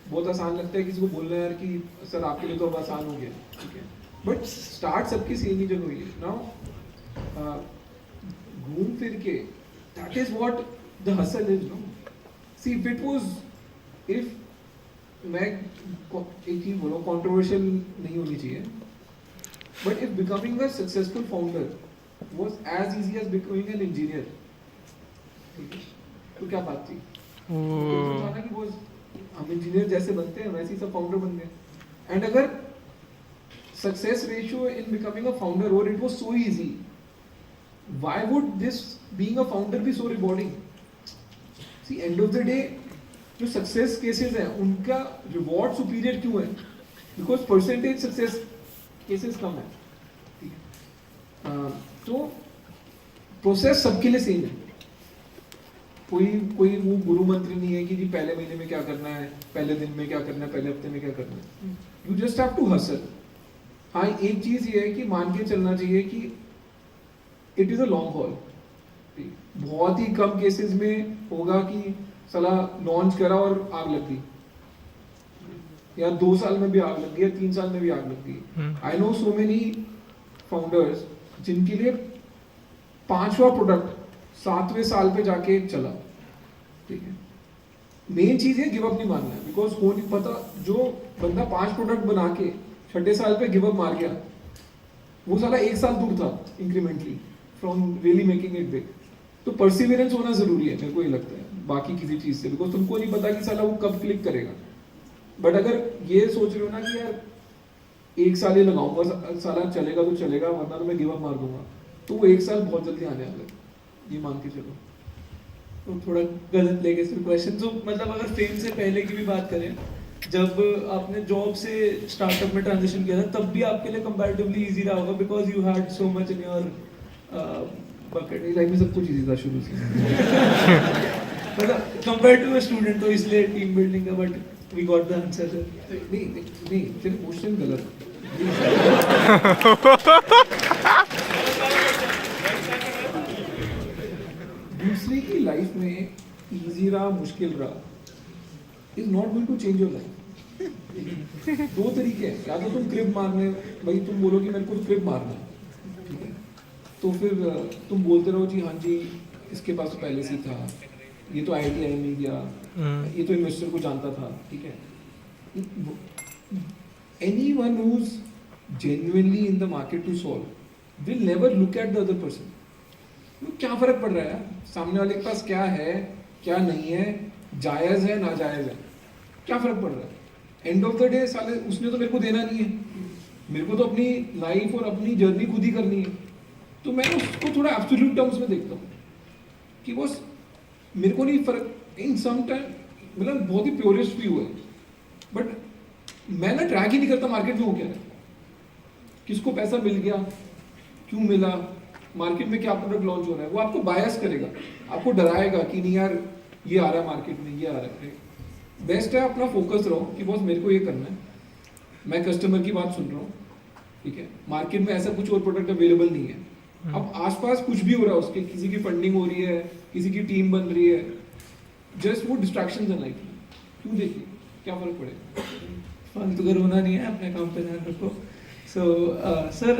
बहुत आसान लगता है किसी को बोलना यार कि सर आपके लिए तो अब आसान हो गया, ठीक है, बट स्टार्ट सबकी सेम ही जगह हुई है। नाउ घूम फिर के that is what the hustle is. No see if it was, if मैं एक चीज बोलो, कंट्रोवर्शियल नहीं होनी चाहिए, but if becoming a successful founder was as easy as becoming an engineer, तो क्या बात थी? तो कि वो हम इंजीनियर जैसे बनते हैं वैसे ही सब फाउंडर बन गए। एंड अगर success ratio in becoming a founder और it was so easy, why would this being a founder be so rewarding? See end of the day जो सक्सेस केसेस हैं उनका रिवॉर्ड सुपीरियर क्यों है? बिकॉज परसेंटेज सक्सेस केसेस कम है, ठीक है। तो प्रोसेस सबके लिए सेम है, कोई वो गुरु मंत्र नहीं है कि जी पहले महीने में क्या करना है, पहले दिन में क्या करना है, पहले हफ्ते में क्या करना है। You just have to hustle. हाँ, एक चीज ये है कि मान के चलना चाहिए कि it is a long haul. बहुत ही कम केसेस में होगा कि साला लॉन्च करा और आग लग गई, या 2 साल में भी आग लग गई, या 3 साल में भी आग लग गई। I know so many founders जिनके लिए 5वां प्रोडक्ट 7वें साल पे जाके चला, ठीक है। मेन चीज है गिव अप नहीं मारना है, बिकॉज हो नहीं पता, जो बंदा 5 प्रोडक्ट बना के 6ठे साल पे गिव अप मार गया, वो साला 1 साल दूर था incrementally from really making it big. तो परसिवियरेंस होना जरूरी है, मेरे को ये लगता है, बाकी किसी चीज से, बिकॉज तुमको नहीं पता कि साला वो कब क्लिक करेगा। बट अगर ये सोच रहे हो ना कि यार 1 साल ही लगाऊंगा, साला चलेगा तो चलेगा वरना तो मैं गिव अप मार दूंगा, तो वो 1 साल बहुत जल्दी आने वाला है, ये मान के चलो।
तो थोड़ा गलत लेके फिर क्वेश्चन, तो मतलब अगर फेम से पहले की भी बात करें, जब आपने जॉब से स्टार्टअप में ट्रांजिशन किया था तब भी आपके लिए कंपैरेटिवली इजी रहा होगा, because you had so much in your bucket.
Life में सब कुछ इजी था शुरू से।
मतलब कंपेयर टू अ स्टूडेंट, तो इसलिए टीम बिल्डिंग का, but we got the answer sir.
नहीं फिर क्वेश्चन गलत। दूसरे की लाइफ में इजी रहा मुश्किल रहा is not going to change your life. 2 तरीके हैं, या तो तुम क्रिप मारने, भाई तुम बोलो कि मेरे को क्रिप मारना है, ठीक है, तो फिर तुम बोलते रहो जी हाँ जी इसके पास तो पहले से ही था, ये तो IIT नहीं गया, ये तो इन्वेस्टर को जानता था, ठीक है। Anyone who's genuinely in the market to solve will never look at the other person. क्या फर्क पड़ रहा है सामने वाले के पास क्या है क्या नहीं है, जायज है नाजायज है, क्या फर्क पड़ रहा है? एंड ऑफ द डे साले उसने तो मेरे को देना नहीं है, मेरे को तो अपनी लाइफ और अपनी जर्नी खुद ही करनी है। तो मैं उसको थोड़ा एब्सोल्यूट टर्म्स में देखता हूँ कि बस मेरे को नहीं फर्क इन सम टाइम, मतलब बहुत ही प्योरेस्ट व्यू है, बट मैं ना ट्रैक ही नहीं करता मार्केट में हो क्या है, किसको पैसा मिल गया, क्यों मिला, मार्केट में क्या प्रोडक्ट लॉन्च हो रहा है। वो आपको बायस करेगा, आपको डराएगा कि नहीं यार ये आ रहा है मार्केट में, ये आ रहा है। बेस्ट है अपना फोकस रहो कि बॉस मेरे को ये करना है, मैं कस्टमर की बात सुन रहा हूँ, ठीक है, मार्केट में ऐसा कुछ और प्रोडक्ट अवेलेबल नहीं है, अब आसपास कुछ भी हो रहा है उसके, किसी की फंडिंग हो रही है, किसी की टीम बन रही है, जस्ट वो डिस्ट्रैक्शंस है लाइफ में, क्यों देखिए क्या फर्क पड़ेगा?
फालतू का रोना नहीं है, अपने काम पे ध्यान रखो. So sir,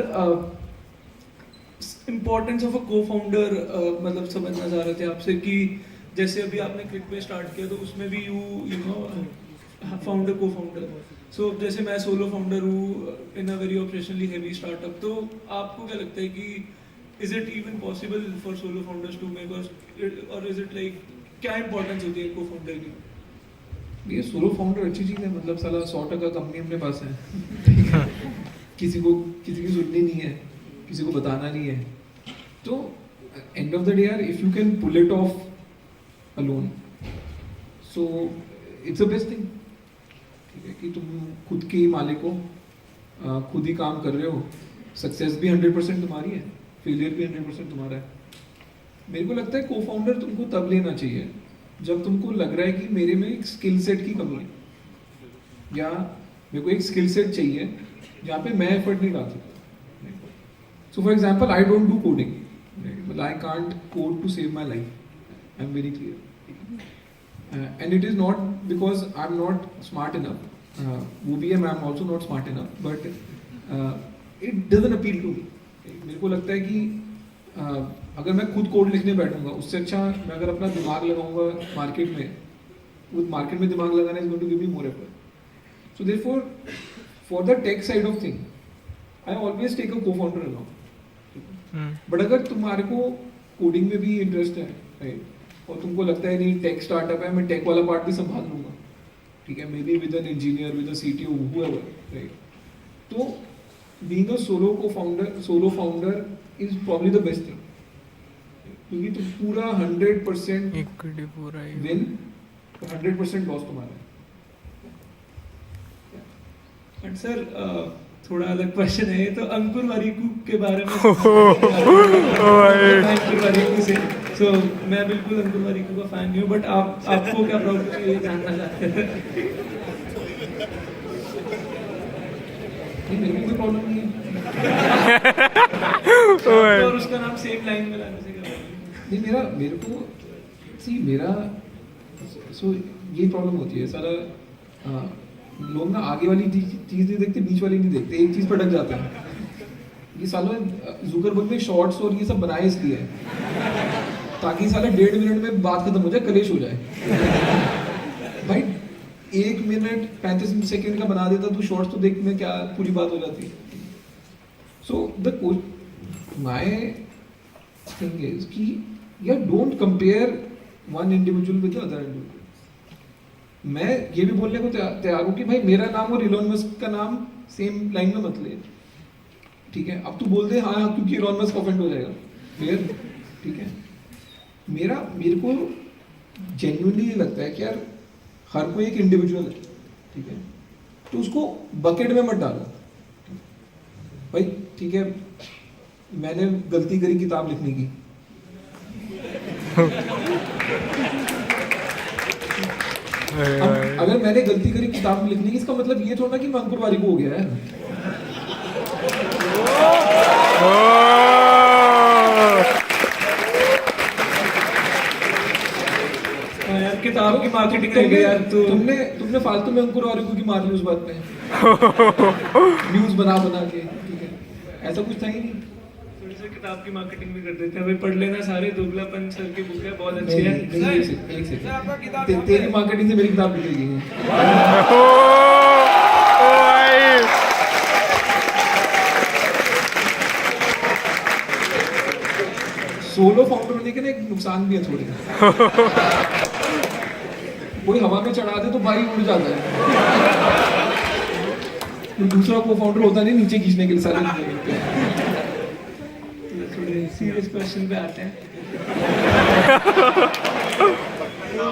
importance of a co founder मतलब समझना चाह रहे थे आपसे कि जैसे अभी आपने क्विक में स्टार्ट किया तो उसमें भी यू नो फाउंडर को फाउंडर. सो जैसे मैं सोलो फाउंडर हूँ in a very operationally heavy startup, तो आपको क्या लगता है कि is it even possible for solo founders to make, और इज इट लाइक क्या इंपॉर्टेंस होती है को फाउंडर की?
ये सोलो फाउंडर अच्छी चीज़ है, मतलब साला 100% कंपनी अपने पास है. किसी की सुननी नहीं है, किसी को बताना नहीं है. तो एंड ऑफ द डे यार, if you can pull it off alone, so it's a best thing. ठीक है कि तुम खुद के मालिक हो, खुद ही काम कर रहे हो, सक्सेस भी 100% तुम्हारी है, फेलियर भी 100% तुम्हारा है. मेरे को लगता है को फाउंडर तुमको तब लेना चाहिए जब तुमको लग रहा है कि मेरे में एक स्किल सेट की कमी है, या मेरे को एक स्किल सेट चाहिए जहाँ पे मैं एफर्ट नहीं डाल सकता. So for example, I don't do coding, I can't code to save my life, I am very clear. And it is not because I am not smart enough, वो भी है, मैं am also not smart enough, but it doesn't appeal to me. मेरे को लगता है कि अगर मैं खुद कोड लिखने बैठूंगा, उससे अच्छा मैं अगर अपना दिमाग लगाऊंगा मार्केट में, वो मार्केट में दिमाग लगाना is going to give me more effort. So therefore for the tech side of thing I always take a co founder along. But अगर तुम्हारे को कोडिंग में भी इंटरेस्ट है, राइट, और तुमको लगता है नहीं टेक स्टार्टअप है, मैं टेक वाला पार्ट भी संभाल लूंगा, ठीक है, maybe with an engineer, with a CTO, whoever, right, तो being a solo founder is probably the best thing, क्योंकि तुम पूरा 100%
इक्विटी पूरा ही
विन, 100% लॉस तुम्हारा है.
बट सर थोड़ा अलग क्वेश्चन है, तो अंकुर वारीकू के बारे में अंकुर वारीकू से, सो मैं बिल्कुल अंकुर वारीकू का फैन नहीं हूँ, बट आपको क्या प्रॉब्लम है ये जानना चाहते हैं.
नहीं, मेरे को कोई प्रॉब्लम नहीं है.
और उसका नाम सेम लाइन में लाने से क्या problem?
नहीं, मेरे को सो ये प्रॉब्लम होती है सारा. लोग ना आगे वाली चीज़ नहीं देखते, बीच वाली नहीं देखते, एक चीज़ पर अटक जाते हैं. ये सालों जुकरबर्ग ने शॉर्ट्स और ये सब बनाए इसलिए है ताकि साला 1.5 मिनट में बात खत्म हो जाए, कलेश हो जाए. भाई 1 मिनट 35 सेकेंड का बना देता तू शॉर्ट्स, तो देख में क्या पूरी बात हो जाती. सो माय थिंग इज कि यार don't compare one individual with other individual. मैं ये भी बोलने को तैयार हूँ कि भाई मेरा नाम और इलॉन मस्क का नाम सेम लाइन में मत ले, ठीक है. अब तू बोल दे हाँ क्योंकि इलॉन मस्क ऑफेंड हो जाएगा, फिर ठीक है. मेरे को जेन्युइनली लगता है कि यार हर कोई एक इंडिविजुअल है, ठीक है, तो उसको बकेट में मत डालो. भाई ठीक है, मैंने गलती करी किताब लिखने की, अब अगर मैंने गलती करी किताब लिखने की, इसका मतलब ये थोड़ा कि मैं अंकुर वारीकू हो गया है.
यार किताब की मार्केटिंग रह गई यार. तो
तुमने फालतू में अंकुर वारीकू की मार ली उस बात पे, न्यूज़ बना के, ठीक है, ऐसा कुछ था ही नहीं.
थोड़ी सी किताब की मार्केटिंग भी कर देते हैं. भाई पढ़ लेना सारे, दुबलापन सर की बुक है, बहुत अच्छी है.
एक सेकंड, तेरी मार्केटिंग से मेरी किताब बिकेगी. सोलो फाउंडर होने के ना एक नुकसान भी है थोड़े. कोई हवा में चढ़ा दे तो भाई उड़ जाता है. दूसरा को फाउंडर होता नहीं नीचे खींचने के लिए सारे.
थोड़े सीरियस क्वेश्चन पे आते हैं. तो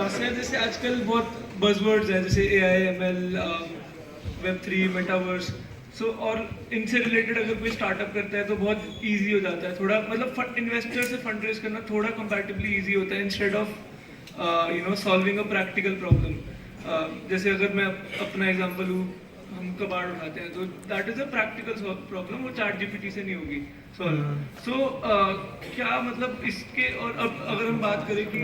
सर जैसे आजकल बहुत बज़वर्ड्स हैं, जैसे AI, ML, Web3, मेटावर्स, सो और इनसे रिलेटेड अगर कोई स्टार्टअप करता है तो बहुत इजी हो जाता है थोड़ा, मतलब इन्वेस्टर से फंड रेज करना थोड़ा कंपैरेटिवली इजी होता है instead of solving a practical problem. जैसे अगर मैं अपना एग्जांपल लूँ, हम कबाड़ उठाते हैं तो that is a practical problem, वो ChatGPT से नहीं होगी सॉल्व. सो क्या मतलब इसके, और अब अगर हम बात करें कि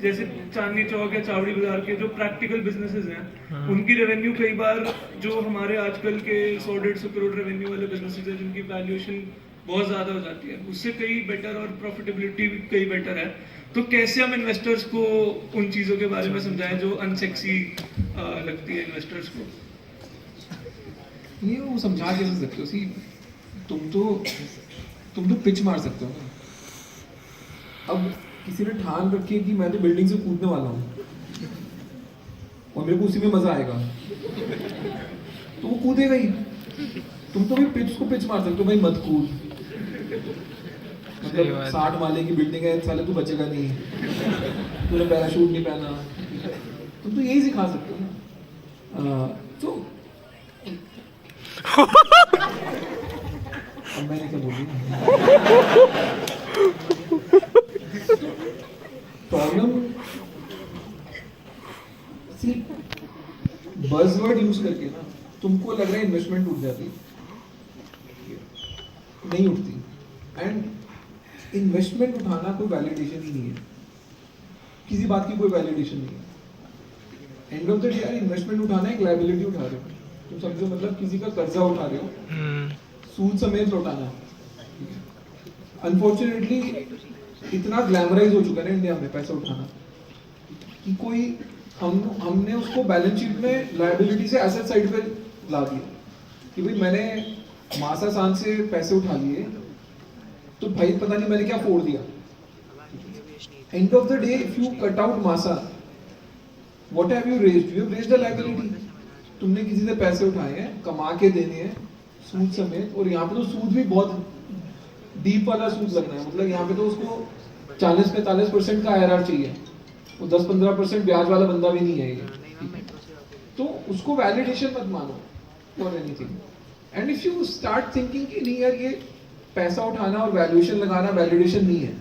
जैसे चांदनी चौक या चावड़ी बाजार के जो प्रैक्टिकल बिजनेसेस हैं उनकी रेवेन्यू कई बार जो हमारे आजकल के 100-150 करोड़ रेवेन्यू वाले बिजनेसेस हैं जिनकी वैल्यूएशन बहुत ज़्यादा हो जाती है, उससे कई बेटर और प्रॉफिटेबिलिटी भी कई बेटर है। तो कैसे हम इन्वेस्टर्स को उन चीज़ों के बारे में समझाएं जो अनसेक्सी लगती है इन्वेस्टर्स को?
ये वो समझा के नहीं सकते हो। सी तुम तो पिच मार सकते हो ना। अब किसी ने ठान रखी है कि मैं तो बिल्डिंग से कूदने वाला हूँ और मेरे को उसी में मजा आएगा, तो वो कूदेगा ही। तुम तो भी पिच को पिच मार सकते हो, भाई मत कूद। मतलब 60 माले की बिल्डिंग है, साले तू बचेगा नहीं, तूने पैराशूट नहीं पहना। तुम तो यही सिखा सकते हो ना। तो अब मैंने क्या बोली, प्रॉब्लम सी बज़वर्ड यूज करके ना तुमको लग रहा है इन्वेस्टमेंट उठ जाती, नहीं उठती। एंड इन्वेस्टमेंट उठाना कोई वैलिडेशन ही नहीं है, किसी बात की कोई वैलिडेशन नहीं है। एंड ऑफ द डे यार इन्वेस्टमेंट उठाना एक लायबिलिटी उठा रहे हो तुम, समझो। मतलब किसी का कर्जा उठा रहे हो, सूद समेत लौटाना। अनफॉर्चुनेटली इतना ग्लैमराइज हो चुका है ना इंडिया में पैसा उठाना कि कोई हमने उसको बैलेंस शीट में लायबिलिटी से एसेट साइड पे ला दिया कि भाई मैंने मासा सान से पैसे उठा लिए, तो भाई पता नहीं मैंने क्या फोड़ दिया। End of the day if you cut out मासा, what have you raised? You have raised a liability. तुमने किसी से पैसे उठाए हैं, कमा के देने हैं सूद समेत, और यहाँ पे तो सूद भी बहुत डीप वाला सूद लगना है। मतलब यहाँ पे तो उसको 40-45% का IRR चाहिए, वो 10-15% ब्याज वाला बंदा भी नहीं है ये। तो उसको वैलिडेशन मत मानो for anything. And if you start thinking कि नहीं यार ये पैसा उठाना और वैल्यूएशन लगाना वैलिडेशन नहीं है,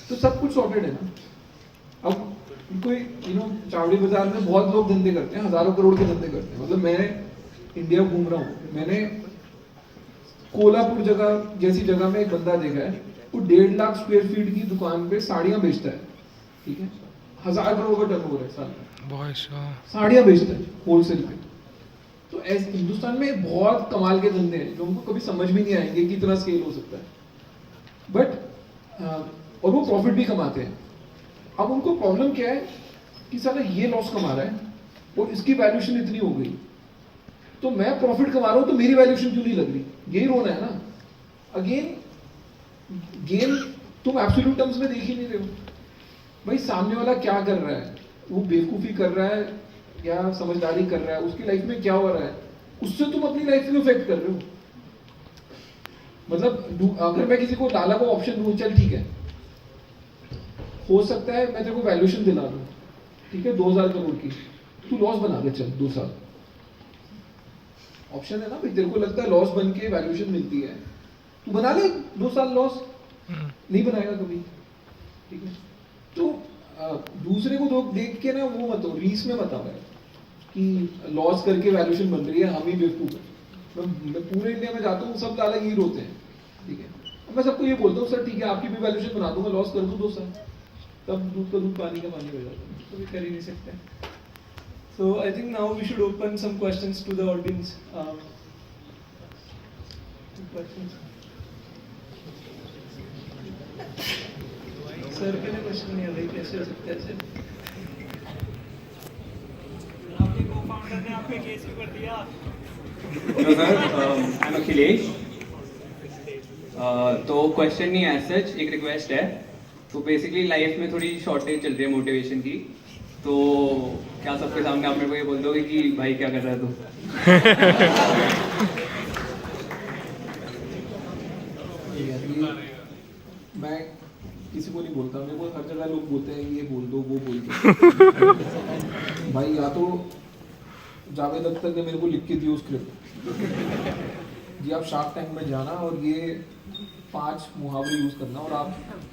तो सब कुछ सॉर्टेड है ना। अब कोई चावड़ी बाजार में बहुत लोग धंधे करते हैं, हजारों करोड़ के धंधे करते हैं। मतलब मैं इंडिया घूम रहा हूँ, मैंने कोल्हापुर जैसी जगह में एक बंदा देखा है, वो 1.5 लाख स्क्वायर फीट की दुकान पे साड़ियां बेचता है, ठीक है। 1000 करोड़ का टर्नओवर है साल का, साड़ियां बेचता है होलसेल पे। तो ऐसे हिंदुस्तान में बहुत कमाल के धंधे हैं जो उनको कभी समझ भी नहीं आएंगे कि इतना स्केल हो सकता है, बट और वो प्रॉफिट भी कमाते हैं। अब उनको प्रॉब्लम क्या है कि साला ये लॉस कमा रहा है और इसकी वैल्यूएशन इतनी हो गई, तो मैं प्रॉफिट कमा रहा हूं तो मेरी वैल्यूएशन क्यों नहीं लग रही? यही रोना है ना। अगेन गेम तुम एब्सोल्यूट टर्म्स में देख ही नहीं रहे हो। भाई सामने वाला क्या कर रहा है, वो बेवकूफी कर रहा है या समझदारी कर रहा है, उसकी लाइफ में क्या हो रहा है, उससे तुम अपनी लाइफ में इफेक्ट कर रहे हो। मतलब अगर मैं किसी को डाला को ऑप्शन दूं, चल ठीक है, हो सकता है मैं तेरे को वैल्यूएशन दिला दूं, ठीक है 2000 करोड़ की, तू लॉस बना दे चल 2 साल। ऑप्शन है ना भाई, तेरे को लगता है लॉस बन के वैल्यूएशन मिलती है, तू बना ले 2 साल लॉस, नहीं बनाएगा कभी, ठीक है। तो दूसरे को देख के ना वो मत हो, रीस में मत आवे कि लॉस करके वैल्यूएशन बन रही है, हम ही बेवकूफ है। मैं पूरे इंडिया में जाता हूँ, सब अलग ही रोते हैं, ठीक है। अब मैं सबको ये बोलता हूँ सर ठीक है आपकी भी वैल्यूएशन बना दूंगा, लॉस कर दूं 2 साल, तब दूध का दूध पानी का पानी हो जाता है,
तो भी कर ही नहीं सकते। So I think now we should open some questions to the audience. Questions. Sir के लिए क्वेश्चन नहीं है भाई, कैसे हो सकता है सर?
आपके को-फाउंडर ने आपके केस क्यों कर दिया?
No sir, I'm Akhilesh. तो क्वेश्चन नहीं है सच, एक रिक्वेस्ट है। तो बेसिकली लाइफ में थोड़ी शॉर्टेज चल रही है मोटिवेशन की, तो क्या सबके सामने आप मेरे को ये बोल दोगे कि भाई क्या कर रहा है तू?
मैं किसी को नहीं बोलता, मेरे को हर जगह लोग बोलते हैं ये बोल दो वो बोल दो। भाई या तो जावेद अख्तर ने मेरे को लिख के दी स्क्रिप्ट जी आप शार्क टैंक में जाना और ये 5 मुहावरे यूज करना और आप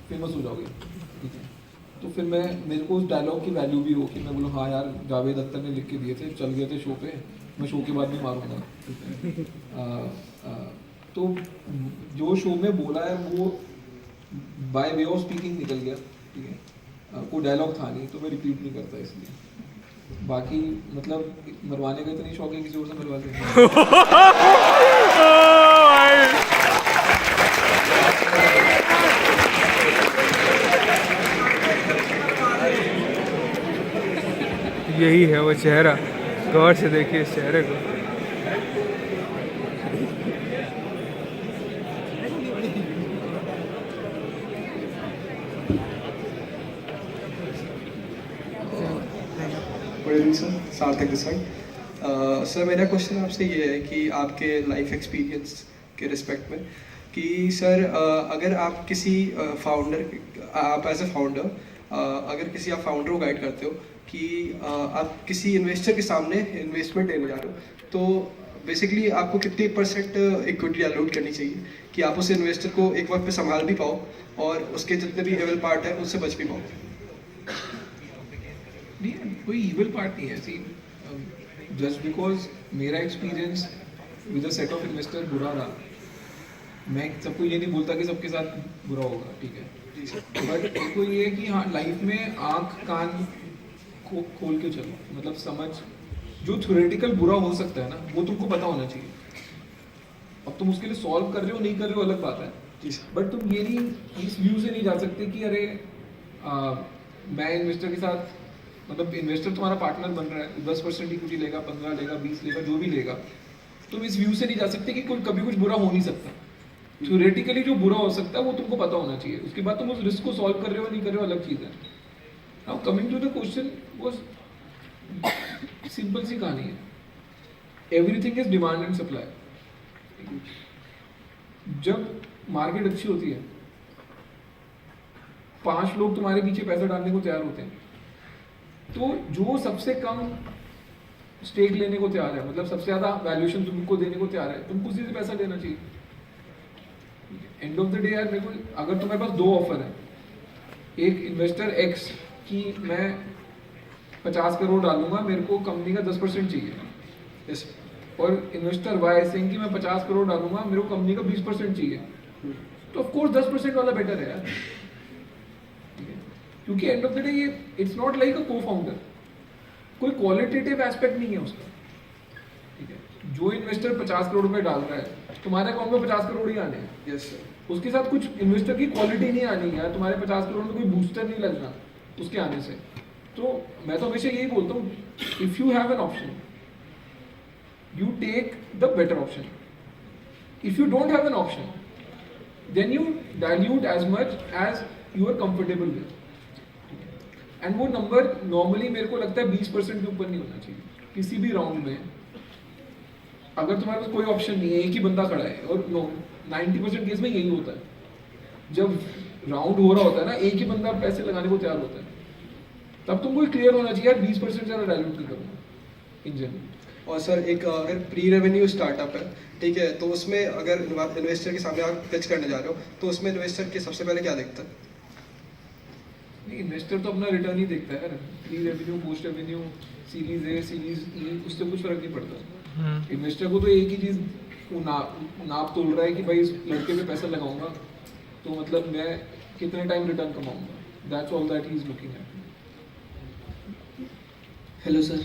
फेमस हो जाओगे, ठीक है। तो फिर मेरे को उस डायलॉग की वैल्यू भी हो कि मैं बोलूँ हाँ यार जावेद अख्तर ने लिख के दिए थे, चल गए थे शो पे, मैं शो के बाद भी मारूंगा, ठीक है। तो जो शो में बोला है वो बाय वे ऑफ स्पीकिंग निकल गया, ठीक है। कोई डायलॉग था नहीं तो मैं रिपीट नहीं करता इसलिए। बाकी मतलब मरवाने का इतना शौक है, किसी और से मरवा देंगे।
यही है वो चेहरा, गौर से देखिए इस चेहरे को।
गुड इवनिंग सर, सार्थक दिस साइड। सर मेरा क्वेश्चन आपसे ये है कि आपके लाइफ एक्सपीरियंस के रिस्पेक्ट में कि सर अगर आप किसी आप एज ए फाउंडर अगर किसी आप फाउंडर को गाइड करते हो कि आप किसी इन्वेस्टर के सामने इन्वेस्टमेंट लेने जा रहे हो, तो बेसिकली आपको कितनी % इक्विटी अलॉट करनी चाहिए कि आप उस इन्वेस्टर को एक वक्त पे संभाल भी पाओ और उसके जितने भी एवल पार्ट है उससे बच भी पाओ?
नहीं, कोई इविल पार्ट नहीं है। सी जस्ट बिकॉज मेरा experience with a set of investor बुरा रहा, मैं सबको ये नहीं बोलता कि सबके साथ बुरा होगा, ठीक है। बट एक तो ये है कि हाँ, लाइफ में आँख कान खोल के चलो, मतलब समझ, जो थ्योरेटिकल बुरा हो सकता है ना वो तुमको पता होना चाहिए। अब तुम उसके लिए सॉल्व कर रहे हो नहीं कर रहे हो अलग बात है, बट तुम ये नहीं इस व्यू से नहीं जा सकते कि अरे मैं इन्वेस्टर के साथ, मतलब इन्वेस्टर तुम्हारा पार्टनर बन रहा है, 10% इक्विटी लेगा, 15 लेगा, 20 लेगा, जो भी लेगा, तुम इस व्यू से नहीं जा सकते कि कभी कुछ बुरा हो नहीं सकता। थ्योरेटिकली जो बुरा हो सकता है वो तुमको पता होना चाहिए, उसके बाद तुम उस रिस्क को सॉल्व कर रहे हो नहीं कर रहे हो अलग चीज़ है। Now coming to the question, वो सिंपल सी कहानी है, everything is demand and supply. जब मार्केट अच्छी होती है, 5 लोग तुम्हारे पीछे पैसा डालने को तैयार होते हैं, तो जो सबसे कम स्टेक लेने को तैयार है, मतलब सबसे ज्यादा वैल्यूएशन तुमको देने को तैयार है, तुमको उसी से पैसा लेना चाहिए। एंड ऑफ द डे यार, मेरे को अगर तुम्हारे पास 2 ऑफर है, एक इन्वेस्टर एक्स की मैं 50 करोड़ डालूंगा, मेरे को कंपनी का 10% चाहिए, yes, और इन्वेस्टर वाई सिंह की मैं 50 करोड़ डालूंगा, मेरे को कंपनी का 20% चाहिए, तो ऑफ कोर्स 10% वाला बेटर है यार, क्योंकि एंड ऑफ द डे ये it's not like a co founder, कोई क्वालिटेटिव एस्पेक्ट नहीं है उसका, ठीक है। जो इन्वेस्टर 50 करोड़ रुपए डाल रहा है, तुम्हारे अकाउंट में 50 करोड़ ही आने हैं,
यस सर।
उसके साथ कुछ इन्वेस्टर की क्वालिटी नहीं आनी है, तुम्हारे 50 करोड़ में कोई बूस्टर नहीं लगना उसके आने से। तो मैं तो हमेशा यही बोलता हूँ, if you have an option you take the better option, if you don't have an option then you dilute as much as you are comfortable with, and वो नंबर नॉर्मली मेरे को लगता है 20% के ऊपर नहीं होना चाहिए किसी भी राउंड में। अगर तुम्हारे पास कोई ऑप्शन नहीं है, एक ही बंदा खड़ा है, और 90% केस में यही होता है, जब राउंड हो रहा होता है ना, एक ही बंदा पैसे लगाने को तैयार होता है, तब तुमको क्लियर होना चाहिए यार 20% ज़्यादा डायल्यूट नहीं करूँगा इन जनरल।
और सर एक अगर प्री रेवेन्यू स्टार्टअप है, ठीक है, तो उसमें अगर इन्वेस्टर के सामने आप पिच करने जा रहे हो, तो उसमें इन्वेस्टर के सबसे पहले क्या देखता है?
नहीं, इन्वेस्टर तो अपना रिटर्न ही देखता है यार, pre revenue, post revenue, series A, series ई, उससे कुछ फर्क नहीं पड़ता। इन्वेस्टर को तो एक ही चीज़ नाप तोल रहा है कि भाई इस लड़के पे पैसा लगाऊंगा तो मतलब मैं कितने टाइम रिटर्न कमाऊंगा, that's all that he is looking at.
Hello sir,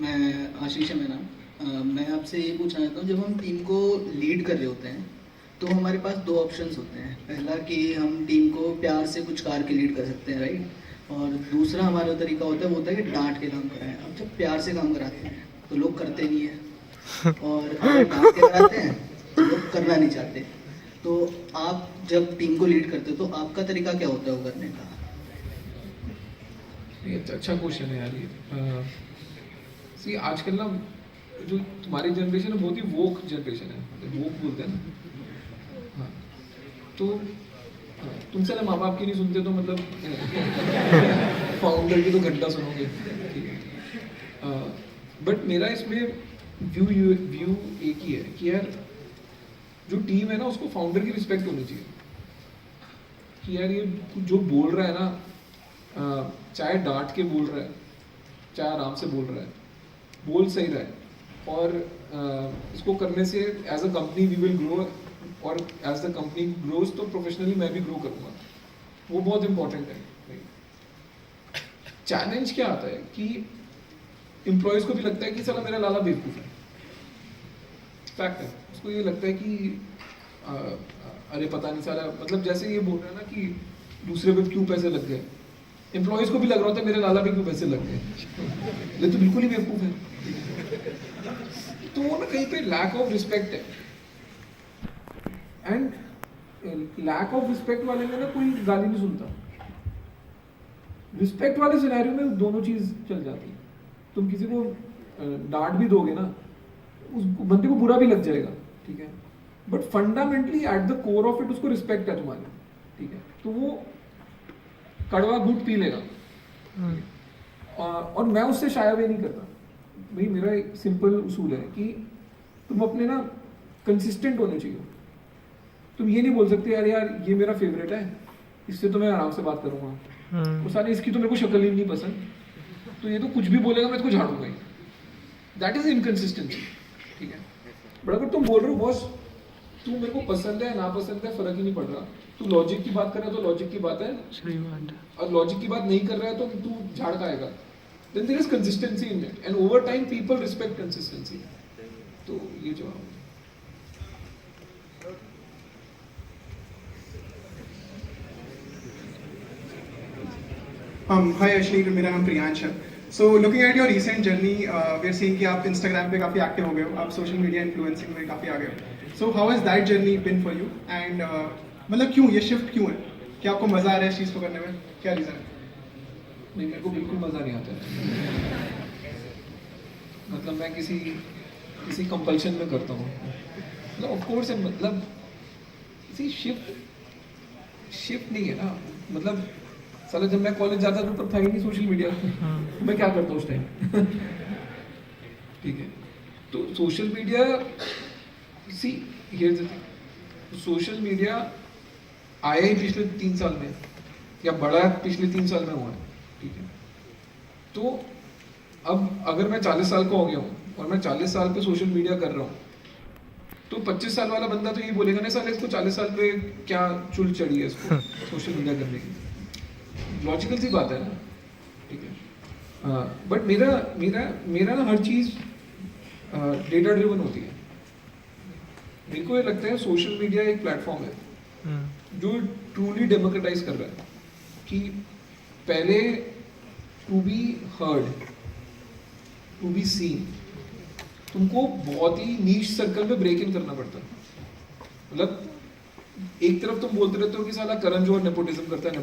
मैं आशीष है मेरा नाम। मैं आपसे ये पूछना चाहता हूँ, जब हम टीम को लीड कर रहे होते हैं तो हमारे पास 2 ऑप्शंस होते हैं। पहला कि हम टीम को प्यार से कुछ कार के लीड कर सकते हैं, राइट, और दूसरा हमारा तरीका होता है वो होता है कि डांट के काम कराएं। अब जब प्यार से काम कराते हैं तो लोग करते नहीं हैं, और अगर डांट के कराते हैं तो लोग करना नहीं चाहते। तो आप जब टीम को लीड करते हो तो आपका तरीका क्या होता है वो करने का?
ये अच्छा क्वेश्चन है यार ये। सी आजकल ना जो तुम्हारी जनरेशन है बहुत ही वोक जनरेशन है, वोक बोलते हैं ना, हाँ, तो तुम सारे माँ बाप की नहीं सुनते तो मतलब फाउंडर की तो घंटा सुनोगे, ठीक है। बट मेरा इसमें व्यू एक ही है कि यार जो टीम है ना उसको फाउंडर की रिस्पेक्ट होनी चाहिए, कि यार ये जो बोल रहा है ना, चाहे डांट के बोल रहा है चाहे आराम से बोल रहा है, बोल सही रहा है, और इसको करने से as a company we will grow, और एज द कंपनी ग्रोज तो प्रोफेशनली मैं भी ग्रो करूँगा, वो बहुत इंपॉर्टेंट है। चैलेंज क्या आता है कि एम्प्लॉयज़ को भी लगता है कि साला मेरा लाला बेवकूफ़ है, फैक्ट है। उसको ये लगता है कि अरे पता नहीं साला, मतलब जैसे ये बोल रहा है ना कि दूसरे पे क्यों पैसे लग गए, एम्प्लॉयज़ को भी लग रहा होता है मेरे लाला पे क्यों पैसे लग गए, ये तो बिल्कुल ही बेवकूफ़ है। तो वो ना कहीं पे लैक ऑफ रिस्पेक्ट है, एंड लैक ऑफ रिस्पेक्ट वाले में ना कोई गाली नहीं सुनता। रिस्पेक्ट वाले सिनेरियो में दोनों चीज चल जाती है। तुम किसी को डांट भी दोगे ना, उस बंदे को बुरा भी लग जाएगा, ठीक है, but fundamentally at the core of it उसको रिस्पेक्ट है तुम्हारी, ठीक है, तो वो कड़वा घूंट पी लेगा। और मैं उससे शाया भी नहीं करता भाई। मेरा एक सिंपल उसूल है कि तुम अपने ना कंसिस्टेंट होने चाहिए। तुम ये नहीं बोल सकते यार ये मेरा फेवरेट है, इससे तो मैं आराम से बात करूंगा, वो साले इसकी तो मेरे को शक्ल ही नहीं पसंद, तो ये तो कुछ भी बोलेगा मैं इसको झाड़ूंगा ही। दैट इज इनकंसिस्टेंसी, ठीक है। बट अगर तुम बोल रहे हो बॉस तू मेरे को पसंद है ना पसंद है फर्क ही नहीं पड़ रहा, तू लॉजिक की बात कर रहा है तो लॉजिक की बात है, और लॉजिक की बात नहीं कर रहा है तो तू झाड़ खाएगा, then there is consistency in it, and over time people respect consistency. तो ये जवाब है।
Hi Ashni, मेरा नाम प्रियांश है। So looking at your recent journey, we are seeing कि आप Instagram पे काफ़ी एक्टिव हो गए हो, आप सोशल मीडिया इन्फ्लुएंसिंग में काफ़ी आ गए हो। So how has that journey been for you? And मतलब क्यों ये शिफ्ट क्यों है? क्या आपको मज़ा आ रहा है इस चीज़ को करने में? क्या रीज़न है?
नहीं, मेरे को बिल्कुल मज़ा नहीं आता है। मतलब मैं किसी कंपल्शन में करता हूँ, मतलब ऑफ कोर्स है, मतलब किसी शिफ्ट नहीं है ना। मतलब साला जब मैं कॉलेज जाता था तब था ही नहीं सोशल मीडिया, तो मैं क्या करता उस टाइम ठीक है। तो social media see here's the thing, social media आया ही पिछले 3 साल में, या बड़ा पिछले 3 साल में हुआ है, ठीक है। तो अब अगर मैं 40 साल का हो गया हूँ और मैं 40 साल पे सोशल मीडिया कर रहा हूँ, तो 25 साल वाला बंदा तो ये बोलेगा नहीं साले इसको 40 साल पे क्या चुल चढ़ी है इसको सोशल मीडिया करने की। लॉजिकल सी बात है ना, ठीक है। बट मेरा ना हर चीज़ डेटा ड्रिवन होती है। मेरे को ये लगता है सोशल मीडिया एक प्लेटफॉर्म है जो ट्रूली डेमोक्रेटाइज कर रहा है कि पहले to be heard, to be seen, तुमको बहुत ही नीश सर्कल में ब्रेक इन करना पड़ता है। मतलब एक तरफ तुम बोलते रहते हो कि साला करण जौहर नेपोटिज्म करता है,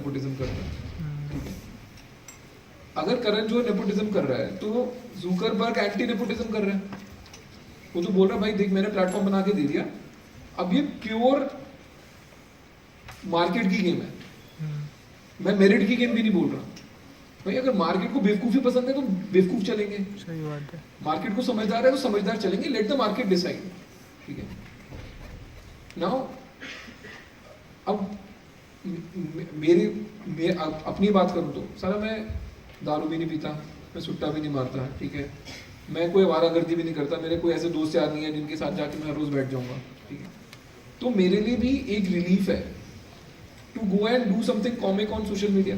अगर करण जौहर नेपोटिज्म कर रहा है तो जुकरबर्ग एंटी नेपोटिज्म कर रहा है। वो तो बोल रहा है भाई देख मैंने प्लेटफॉर्म बना के दे दिया, अब ये प्योर मार्केट की गेम है, मैं मेरिट की गेम भी नहीं बोल रहा भाई। अगर मार्केट को बेवकूफी पसंद है तो बेवकूफ चलेंगे,
सही बात है।
मार्केट को समझदार है तो समझदार चलेंगे, लेट द मार्केट डिसाइड, ठीक है। नाउ अब अपनी बात करूं तो साला मैं दारू भी नहीं पीता, मैं सुट्टा भी नहीं मारता, ठीक है, मैं कोई आवारागर्दी भी नहीं करता, मेरे कोई ऐसे दोस्त यार नहीं है जिनके साथ जाके मैं हर रोज बैठ जाऊंगा, ठीक है। तो मेरे लिए भी एक रिलीफ है to go and do something comic on social media,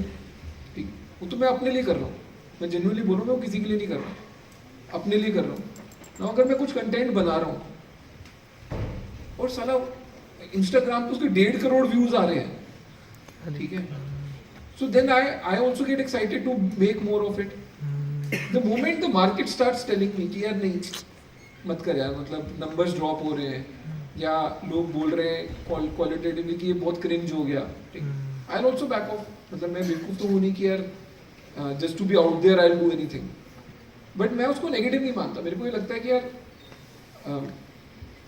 ठीक। वो तो मैं अपने लिए कर रहा हूँ, मैं जेन्युइनली बोल रहा हूँ, मैं किसी के लिए नहीं कर रहा हूँ, अपने लिए कर रहा हूँ ना। अगर मैं कुछ कंटेंट बना रहा हूँ और साला इंस्टाग्राम पे उसके 1.5 करोड़ व्यूज आ रहे हैं, ठीक है, so then I also get excited to make more of it. The moment the market starts telling me कि यार नहीं मत कर यार, मतलब नंबर्स ड्रॉप हो रहे हैं या लोग बोल रहे हैं क्वालिटेटिवली कि ये बहुत क्रिंज हो गया, ठीक, I'll also back off। मतलब मैं बेवकूफ तो हूँ नहीं कि यार just to be out there I'll do anything, but मैं उसको नेगेटिव नहीं मानता। मेरे को ये लगता है कि यार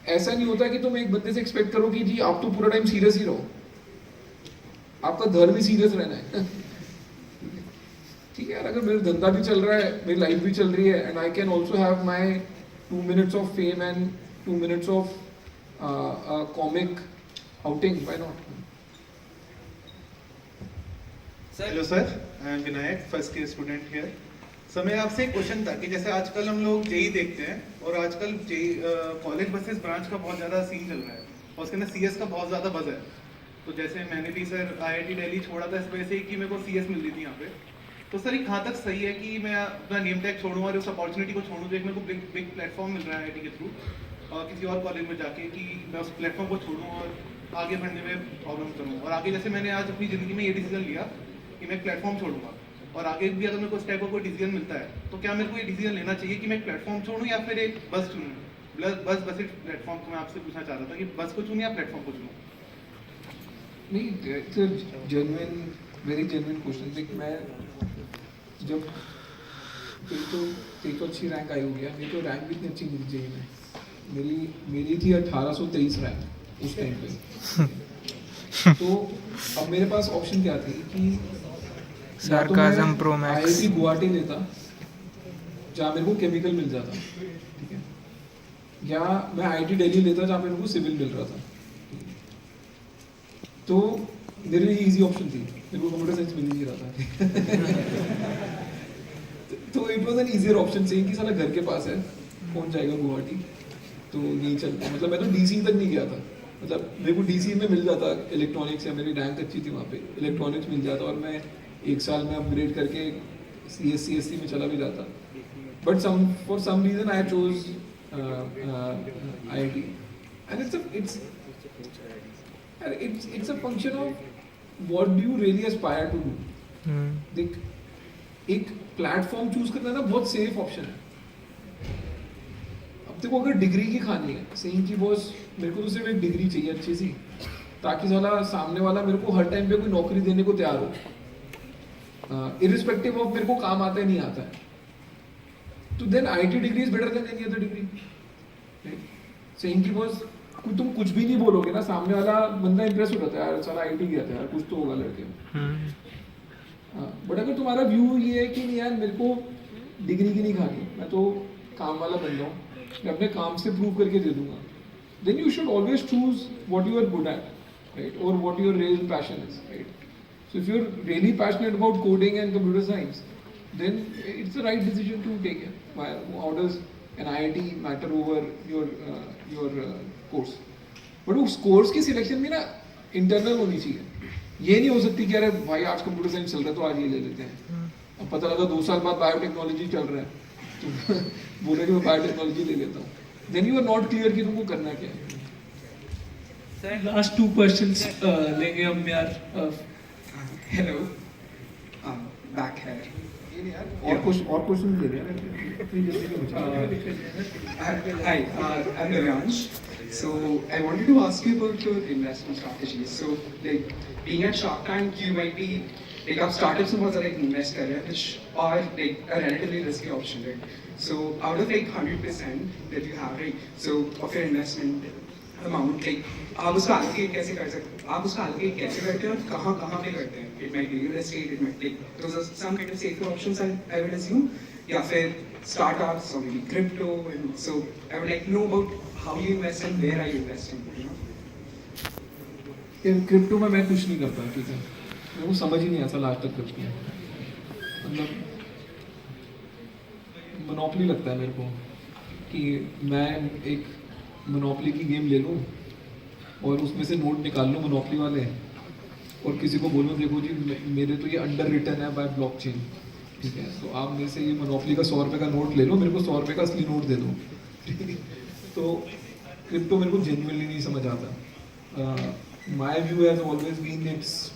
ऐसा नहीं होता कि तुम एक बंदे से एक्सपेक्ट करो कि जी आप तो पूरा टाइम सीरियस ही रहो, आपका धर्म ही सीरियस रहना है ठीक है यार। अगर मेरा धंधा भी चल रहा है, मेरी लाइफ भी चल रही है, and I can also have my 2 minutes of fame and 2 minutes of comic outing, why not.
Hello sir, I M Vinayak, first year student here. Sir मेरा आपसे एक क्वेश्चन था कि जैसे आजकल हम लोग जेई देखते हैं और आजकल जेई कॉलेज वर्सेस ब्रांच का बहुत ज़्यादा सीन चल रहा है और उसके अंदर सीएस का बहुत ज़्यादा बज़ है। तो जैसे मैंने भी सर आईआईटी दिल्ली छोड़ा था इस वजह से कि मेरे को सीएस मिल रही थी यहाँ पे, तो तो सर ये कहाँ तक सही है कि मैं अपना नेम टैग छोड़ूं और उस अपॉर्चुनिटी को छोड़ूं, जो एक मेरे को बिग प्लेटफॉर्म मिल रहा है आईटी के थ्रू किसी और कॉलेज में जाके, कि मैं उस प्लेटफॉर्म को छोड़ूं और आगे बढ़ने में प्रॉब्लम करूं? और आगे जैसे मैंने आज अपनी ज़िंदगी में ये डिसीजन लिया कि मैं एक प्लेटफॉर्म छोड़ूंगा, और आगे भी अगर मेरे को उस टाइप का कोई डिसीजन मिलता है तो क्या मेरे को ये डिसीजन लेना चाहिए कि मैं एक प्लेटफॉर्म छोड़ूं या फिर एक बस चुनूं? बस एक प्लेटफॉर्म को मैं आपसे पूछना चाह रहा था कि बस को चुनूं या प्लेटफॉर्म को चुनूं?
नहीं, it's a genuine, very genuine question. देख, मैं जब एक तो अच्छी रैंक आई हुई है, मेरी तो रैंक भी इतनी अच्छी नहीं चाहिए। मेरी थी 1823 रैंक उस टाइम पे। तो अब मेरे पास ऑप्शन क्या थी कि
sarcasm pro max,
IIT Guwahati लेता जहाँ मेरे को केमिकल मिल जाता, ठीक है, या मैं आईआईटी दिल्ली लेता जहाँ मेरे को सिविल मिल रहा था। तो मेरे लिए इजी ऑप्शन थी, मेरे को कंप्यूटर साइंस मिल नहीं रहा था। तो it was an easier option, saying कि साला घर के पास है, कौन जाएगा गुवाहाटी, तो नहीं चलता। मतलब मैं तो डीसी तक नहीं गया था, मतलब मेरे को डीसी में मिल जाता इलेक्ट्रॉनिक्स, या मेरी रैंक अच्छी थी वहाँ पे, इलेक्ट्रॉनिक्स मिल जाता और मैं एक साल में अपग्रेड करके CSC में चला भी जाता। But for some reason I chose IIT, and it's a function of what do you really aspire to do. देख, एक प्लेटफॉर्म चूज करना ना बहुत सेफ ऑप्शन है। अब देखो, अगर डिग्री की खानी है, सही कि बॉस मेरे को तो सिर्फ एक डिग्री चाहिए अच्छी सी, ताकि साला सामने वाला मेरे को हर टाइम पे कोई नौकरी देने को तैयार हो, इरिस्पेक्टिव ऑफ मेरे को काम आता है नहीं आता है, तो then IIT degree is better than any other degree. सही कि बॉस तुम कुछ भी नहीं बोलोगे ना, सामने वाला बंदा इंप्रेस हो जाता है, यार साला IIT गया था यार, कुछ तो होगा लड़के में। बट अगर तुम्हारा व्यू ये है कि नहीं यार मेरे को डिग्री की नहीं खानी, मैं तो काम वाला बन जाऊँ, मैं अपने काम से प्रूव करके दे दूंगा, then you should always choose what you are good at, right, और what your real passion is, right. So if you are really passionate about coding and computer science, then it's the right decision to take it. How does an IIT matter over your course? But उस course की selection भी ना internal होनी चाहिए। ये नहीं हो सकती कि अरे भाई आज कंप्यूटर साइंस चल रहा है तो आज ये ले लेते हैं, अब पता लगा 2 साल बाद बायोटेक्नोलॉजी चल रहा है तो बोले कि मैं बायोटेक्नोलॉजी ले लेता हूँ, then you are not clear कि तुमको करना क्या है।
लास्ट 2 क्वेश्चंस लेंगे हम यार।
हेलो, बैक है
और क्वेश्चन ले रहे
Hi, I'm Devansh. So I wanted to ask you about your investment strategy. So like being at Shark Tank, you might be like आप startups में बहुत ज़्यादा invest कर रहे हैं, which are like a relatively risky option, right? So out of like 100% that you have, right? So of your investment amount, like आप उसका allocate कैसे कर सकते हैं? आप उसका allocate कैसे करते हैं और कहाँ पे करते हैं? It might be real estate, it might like those are some kind of safer options I would assume. या फिर startups or maybe crypto, and so I would like to know about how you invest and where are you investing, you know?
Crypto में मैं कुछ नहीं करता, ठीक है, मेरे को समझ ही नहीं आता लास्ट तक क्रिप्टो, मतलब मोनोपोली लगता है मेरे को कि मैं एक मोनोपोली की गेम ले लूँ और उसमें से नोट निकाल लूँ मोनोपोली वाले और किसी को बोलूँ देखो जी मेरे तो ये अंडर रिटन है बाय ब्लॉकचेन, ठीक है, तो आप मेरे से ये मोनोपोली का 100 रुपये का नोट ले लो, मेरे को 100 रुपये का असली नोट दे दो, ठीक है। तो क्रिप्टो मेरे को जेन्युइनली नहीं समझ आता। My view has always been it's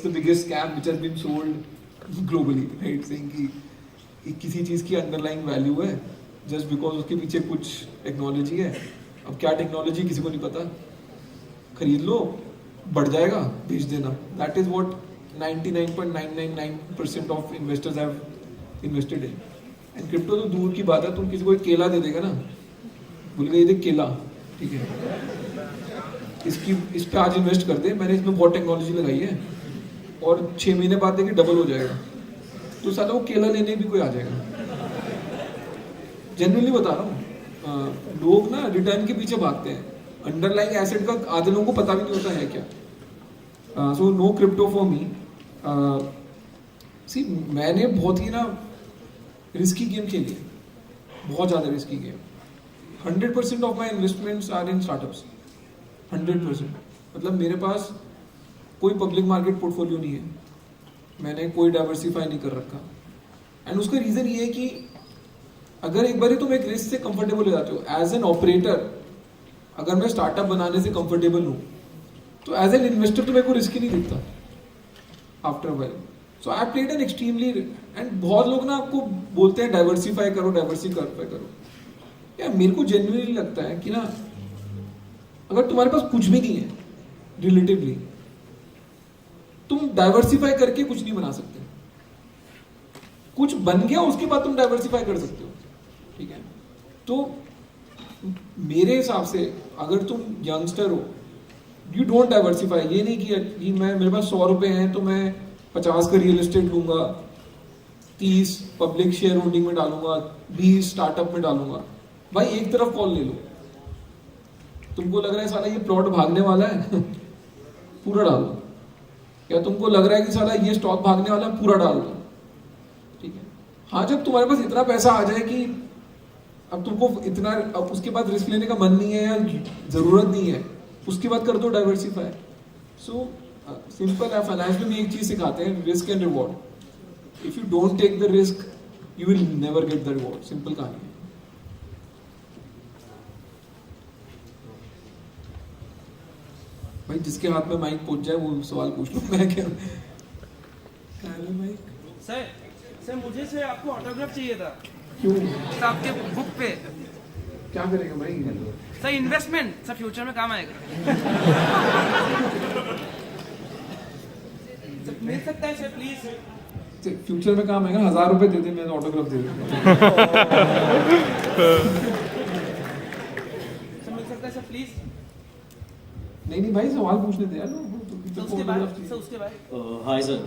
the biggest scam which has been sold globally, right, saying कि किसी चीज़ की अंडरलाइंग वैल्यू है जस्ट बिकॉज उसके पीछे कुछ टेक्नोलॉजी है। अब क्या टेक्नोलॉजी किसी को नहीं पता, खरीद लो, बढ़ जाएगा, बेच देना। That is what 99.999% of investors have invested in. And crypto तो दूर की बात है, तुम किसी को एक केला दे देगा ना, बोल गए ये देख केला, ठीक है, इस पे आज इन्वेस्ट कर दे, मैंने इसमें बहुत टेक्नोलॉजी लगाई है और 6 महीने बाद देखिए डबल हो जाएगा, तो साला वो केला लेने भी कोई आ जाएगा। जनरली बता रहा हूँ, लोग ना रिटर्न के पीछे भागते हैं, अंडरलाइंग एसेट का आधे लोगों को पता भी नहीं होता है क्या। So no crypto for me. See मैंने बहुत ही ना रिस्की गेम खेली है, बहुत ज़्यादा risky game. 100% of my investments are in startups, 100%। मतलब मेरे पास कोई पब्लिक मार्केट पोर्टफोलियो नहीं है, मैंने कोई डाइवर्सिफाई नहीं कर रखा। एंड उसका रीज़न ये है कि अगर एक बार तुम एक रिस्क से कंफर्टेबल हो जाते हो, एज एन ऑपरेटर अगर मैं स्टार्टअप बनाने से कंफर्टेबल हूँ तो एज एन इन्वेस्टर तो मेरे को रिस्क ही नहीं दिखता after while. So I played an extremely, and बहुत लोग ना आपको बोलते हैं डाइवर्सिफाई करो। यार मेरे को जेन्युइनली लगता है कि ना अगर तुम्हारे पास कुछ भी नहीं है रिलेटिवली, तुम डाइवर्सिफाई करके कुछ नहीं बना सकते। कुछ बन गया उसके बाद तुम डाइवर्सिफाई कर सकते हो, ठीक है। तो मेरे हिसाब से अगर तुम यंगस्टर हो, यू डोंट डाइवर्सिफाई। ये नहीं कि मेरे पास 100 रुपए हैं तो मैं 50 का रियल एस्टेट लूंगा, 30 पब्लिक शेयर होल्डिंग में डालूंगा, 20 स्टार्टअप में डालूंगा। भाई एक तरफ कॉल ले लो। तुमको लग रहा है साला ये प्लॉट भागने वाला है पूरा डाल दो। या तुमको लग रहा है कि साला ये स्टॉक भागने वाला है, पूरा डाल दो, ठीक है। हाँ, जब तुम्हारे पास इतना पैसा आ जाए कि अब तुमको इतना, अब उसके बाद रिस्क लेने का मन नहीं है या जरूरत नहीं है, उसके बाद कर दो डाइवर्सिफाई। सो सिंपल है। फाइनेंस में भी एक चीज सिखाते हैं, risk and reward. If you don't take the risk you will never get the reward. Simple कहानी है। भाई जिसके हाथ में माइक पहुंच जाए वो सवाल पूछ लो, मैं क्या माइक।
सर मुझे से आपको ऑटोग्राफ चाहिए था।
क्यों?
सर आपके बुक पे।
क्या करेगा भाई?
सर इन्वेस्टमेंट, सर फ्यूचर में काम आएगा। सर मिल सकता है सर प्लीज?
फ्यूचर में काम आएगा। 1000 रुपए दे दे, मैं ऑटोग्राफ दे दूंगा।
सर मिल सकता है सर प्लीज?
नहीं भाई, सवाल पूछने दे यार।
उसके बाद
hi sir,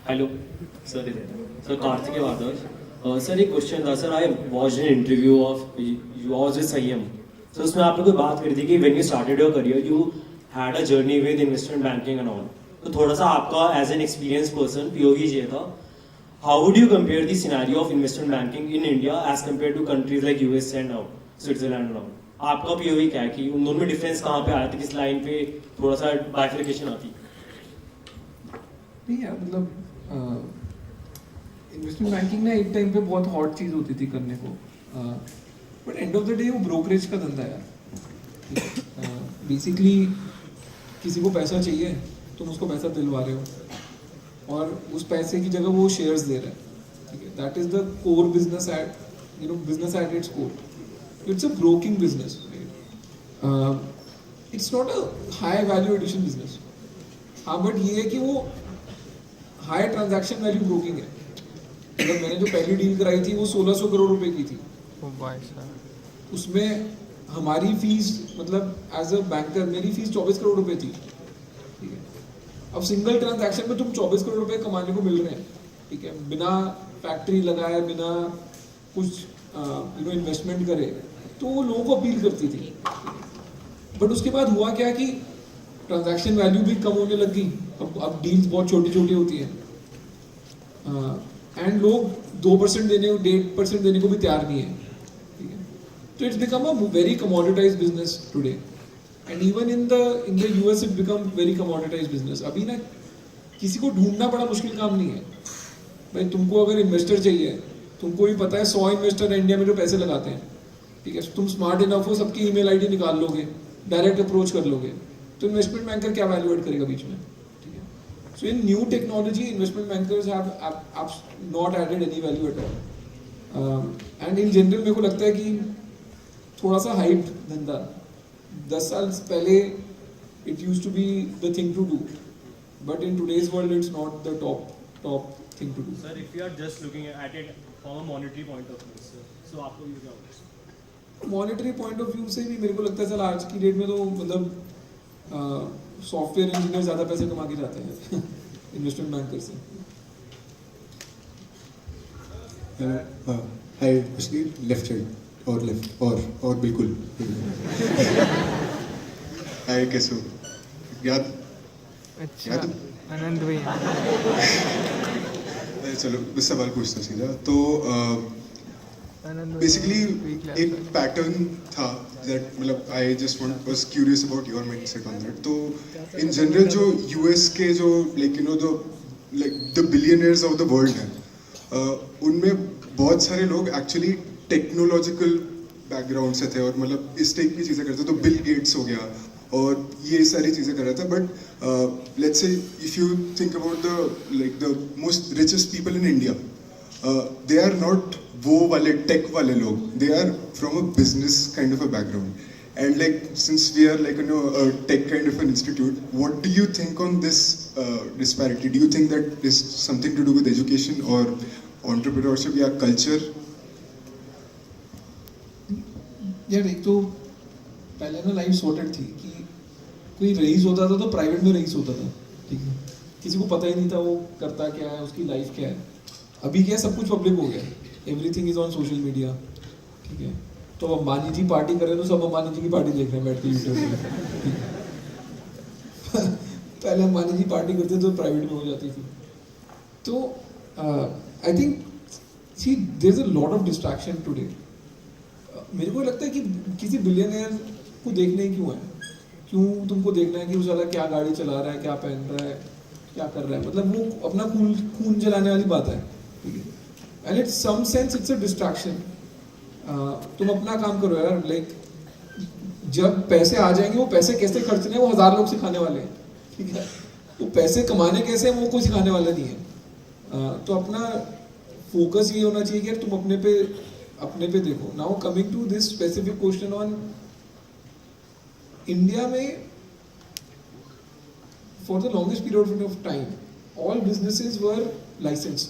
hello sir, sir Kartik वादर। सर एक क्वेश्चन था sir. I watch an interview of yours with Sanyam. Sir उसमें आपने कोई बात करी थी कि when you started your career you had a journey with investment banking and all. तो थोड़ा सा आपका as an experience person POV चाहिए था। How would you compare the scenario of investment banking in India as compare to countries like US and Switzerland and all? आपका POV क्या है कि उन दोनों में डिफरेंस कहाँ पे आया था, किस लाइन पे थोड़ा सा बाइफिकेशन आती?
नहीं यार, मतलब इन्वेस्टमेंट बैंकिंग ना एक टाइम पे बहुत हॉट चीज़ होती थी करने को, but and of the day वो ब्रोकरेज का धंधा है यार। बेसिकली किसी को पैसा चाहिए, तुम उसको पैसा दिलवा रहे हो और उस पैसे की जगह वो शेयर्स दे रहे हैं, ठीक है। That is the core business at business at its core. It's a broking business. It's not a high value addition business. हाँ, बट ये है कि वो हाई ट्रांजैक्शन वैल्यू ब्रोकिंग है। मतलब मैंने जो पहली डील कराई थी वो 1600 करोड़ रुपए की थी। उसमें हमारी फीस, मतलब एज अ बैंकर मेरी फीस 24 करोड़ रुपए थी, ठीक है। अब सिंगल ट्रांजैक्शन में तुम 24 करोड़ रुपए कमाने को मिल रहे हैं, ठीक है, बिना फैक्ट्री लगाए, बिना कुछ इन्वेस्टमेंट करे, तो वो लोगों को अपील करती थी। बट उसके बाद हुआ क्या कि ट्रांजैक्शन वैल्यू भी कम होने लगी। अब डील्स बहुत छोटी छोटी होती हैं, एंड लोग 2% देने को 1.5% देने को भी तैयार नहीं है, ठीक है। तो it's become a very commoditized business today, and even in the US it become very commoditized business. अभी ना किसी को ढूंढना बड़ा मुश्किल काम नहीं है भाई। तुमको अगर इन्वेस्टर चाहिए, तुमको भी पता है 100 इन्वेस्टर इंडिया में जो पैसे लगाते हैं, ठीक है। तुम स्मार्ट इनफ हो, सबकी ईमेल आईडी निकाल लोगे, डायरेक्ट अप्रोच कर लोगे, तो इन्वेस्टमेंट बैंकर क्या वैल्यू ऐड करेगा बीच में, ठीक है। So in new technology investment bankers have not added any value at all. And in general मेरे को लगता है कि थोड़ा सा हाइप धंधा 10 साल पहले it used to be the thing to do, but in today's world it's not the top thing to do.
Sir if you are just looking at it from a monetary point of view, so आपको ये क्या होगा?
Monetary point of view से भी मेरे को लगता है सर आज की डेट में तो मतलब सॉफ्टवेयर इंजीनियर ज़्यादा पैसे कमा के जाते हैं इन्वेस्टमेंट बैंकर से।
हाय एक्चुअली लेफ्ट साइड और बिल्कुल हाय कैसे हो? याद
आनंद भैया।
चलो बस सवाल पूछता सीधा। तो बेसिकली एक पैटर्न था दैट, मतलब I just was curious about your mindset on that. तो इन जनरल जो यूएस के जो like the like the billionaires of the world हैं, उनमें बहुत सारे लोग एक्चुअली टेक्नोलॉजिकल बैकग्राउंड से थे और मतलब इस टाइप की चीज़ें करते, तो बिल गेट्स हो गया और ये सारी चीज़ें कर रहा था. But let's say if you think about the most richest people in India, they are not वो वाले टेक वाले लोग, they are from a business kind of a background. And like since we are like a tech kind of an institute, what do you think on this disparity? Do you think that is something to do with education or entrepreneurship या culture?
यार एक तो पहले ना life sorted थी कि कोई rice होता था तो प्राइवेट में रईस होता था, ठीक है, किसी को पता ही नहीं था वो करता क्या है, उसकी लाइफ क्या है. अभी क्या सब कुछ पब्लिक हो गया, everything is on social media, ठीक है. तो अंबानी जी पार्टी कर रहे हैं तो सब अंबानी जी की पार्टी देख रहे हैं बैठ के यूट्यूब पे. पहले अंबानी जी पार्टी करते तो प्राइवेट में हो जाती थी. तो I think see there is a lot of distraction today. मेरे को लगता है कि किसी बिलियनियर को देखने क्यों है, क्यों तुमको देखना है कि उस वाला क्या गाड़ी चला रहा है, क्या पहन रहा है, क्या कर रहा है, मतलब वो अपना खून जलाने वाली बात है, ठीक है. And it's some sense it's a distraction. तुम अपना काम करो यार. लाइक जब पैसे आ जाएंगे वो पैसे कैसे खर्चने हैं वो 1000 लोग सिखाने वाले हैं, ठीक है. वो पैसे कमाने कैसे हैं वो कोई सिखाने वाला नहीं है. तो अपना फोकस ये होना चाहिए कि तुम अपने पे देखो. Now coming to this specific question on India में, for the longest period of time all businesses were licensed,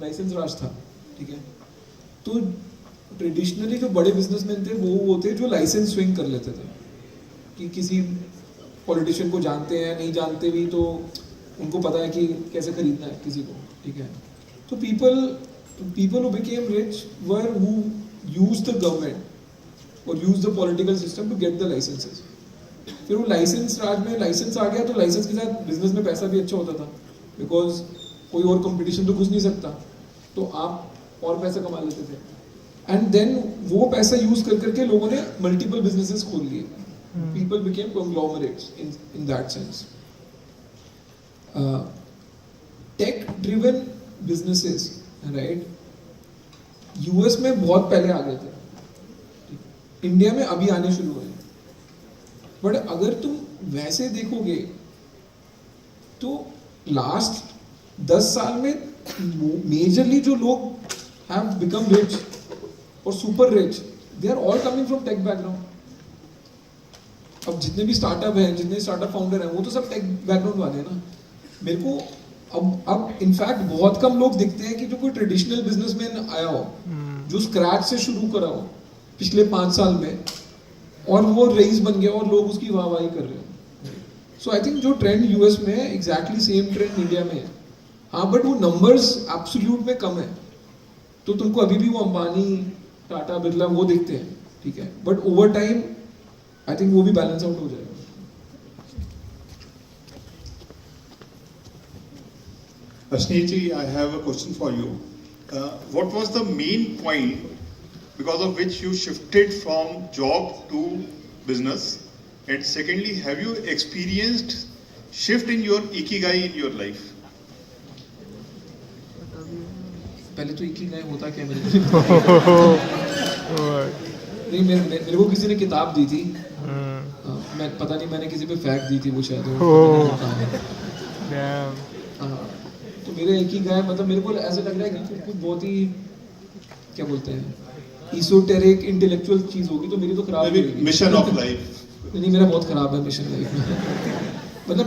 license raj था, ठीक है. तो ट्रेडिशनली जो बड़े बिजनेसमैन थे वो थे जो लाइसेंस स्विंग कर लेते थे, कि किसी पॉलिटिशियन को जानते हैं नहीं जानते भी तो उनको पता है कि कैसे खरीदना है किसी को, ठीक है. तो people who became rich were who used the government or used the political system to get the licenses. फिर वो लाइसेंस राज में लाइसेंस आ गया तो लाइसेंस के साथ बिजनेस में पैसा भी अच्छा होता था, बिकॉज कोई और कंपटीशन तो घुस नहीं सकता, तो आप और पैसा कमा लेते थे. एंड देन वो पैसा यूज करके लोगों ने मल्टीपल बिजनेसेस खोल लिए. People became conglomerates in that sense. Tech driven businesses, right, US में बहुत पहले आ गए थे, इंडिया में अभी आने शुरू हुए. बट अगर तुम वैसे देखोगे तो लास्ट 10 साल में मेजरली जो लोग हैव बिकम रिच और super rich, they are all coming from tech background. अब जितने भी स्टार्टअप हैं, जितने स्टार्टअप फाउंडर हैं, वो तो सब टेक बैकग्राउंड वाले हैं ना. मेरे को अब इनफैक्ट बहुत कम लोग दिखते हैं कि जो कोई ट्रेडिशनल बिजनेसमैन आया हो, जो स्क्रैच से शुरू करा हो पिछले 5 साल में, और वो रईस बन गया और लोग उसकी वाहवाही कर रहे हैं. सो आई थिंक जो ट्रेंड यूएस में है एग्जैक्टली सेम ट्रेंड इंडिया में है. हाँ, बट वो नंबर्स एब्सोल्यूट में कम है. तो तुमको अभी भी वो अंबानी, टाटा, बिरला वो दिखते हैं, ठीक है. But over time I think वो भी बैलेंस आउट हो जाएगा.
Ashneji, I have a question for you. What was the main point because of which you shifted from job to business? And secondly, have you experienced shift in your ikigai in your life?
पहले तो Ikigai होता क्या मेरे नहीं, मेरे को किसी ने किताब दी थी, मैं पता नहीं, मैंने किसी पे फैक्ट दी थी, वो शायद तो मेरे इकिगाई मतलब मेरे को ऐसा लग रहा है कि कुछ बहुत ही क्या बोलते हैं इsoteric इंटेलेक्चुअल चीज होगी, तो मेरी तो खराब होगी.
Mission of life.
नहीं, मेरा बहुत खराब है मिशन लाइफ में. मतलब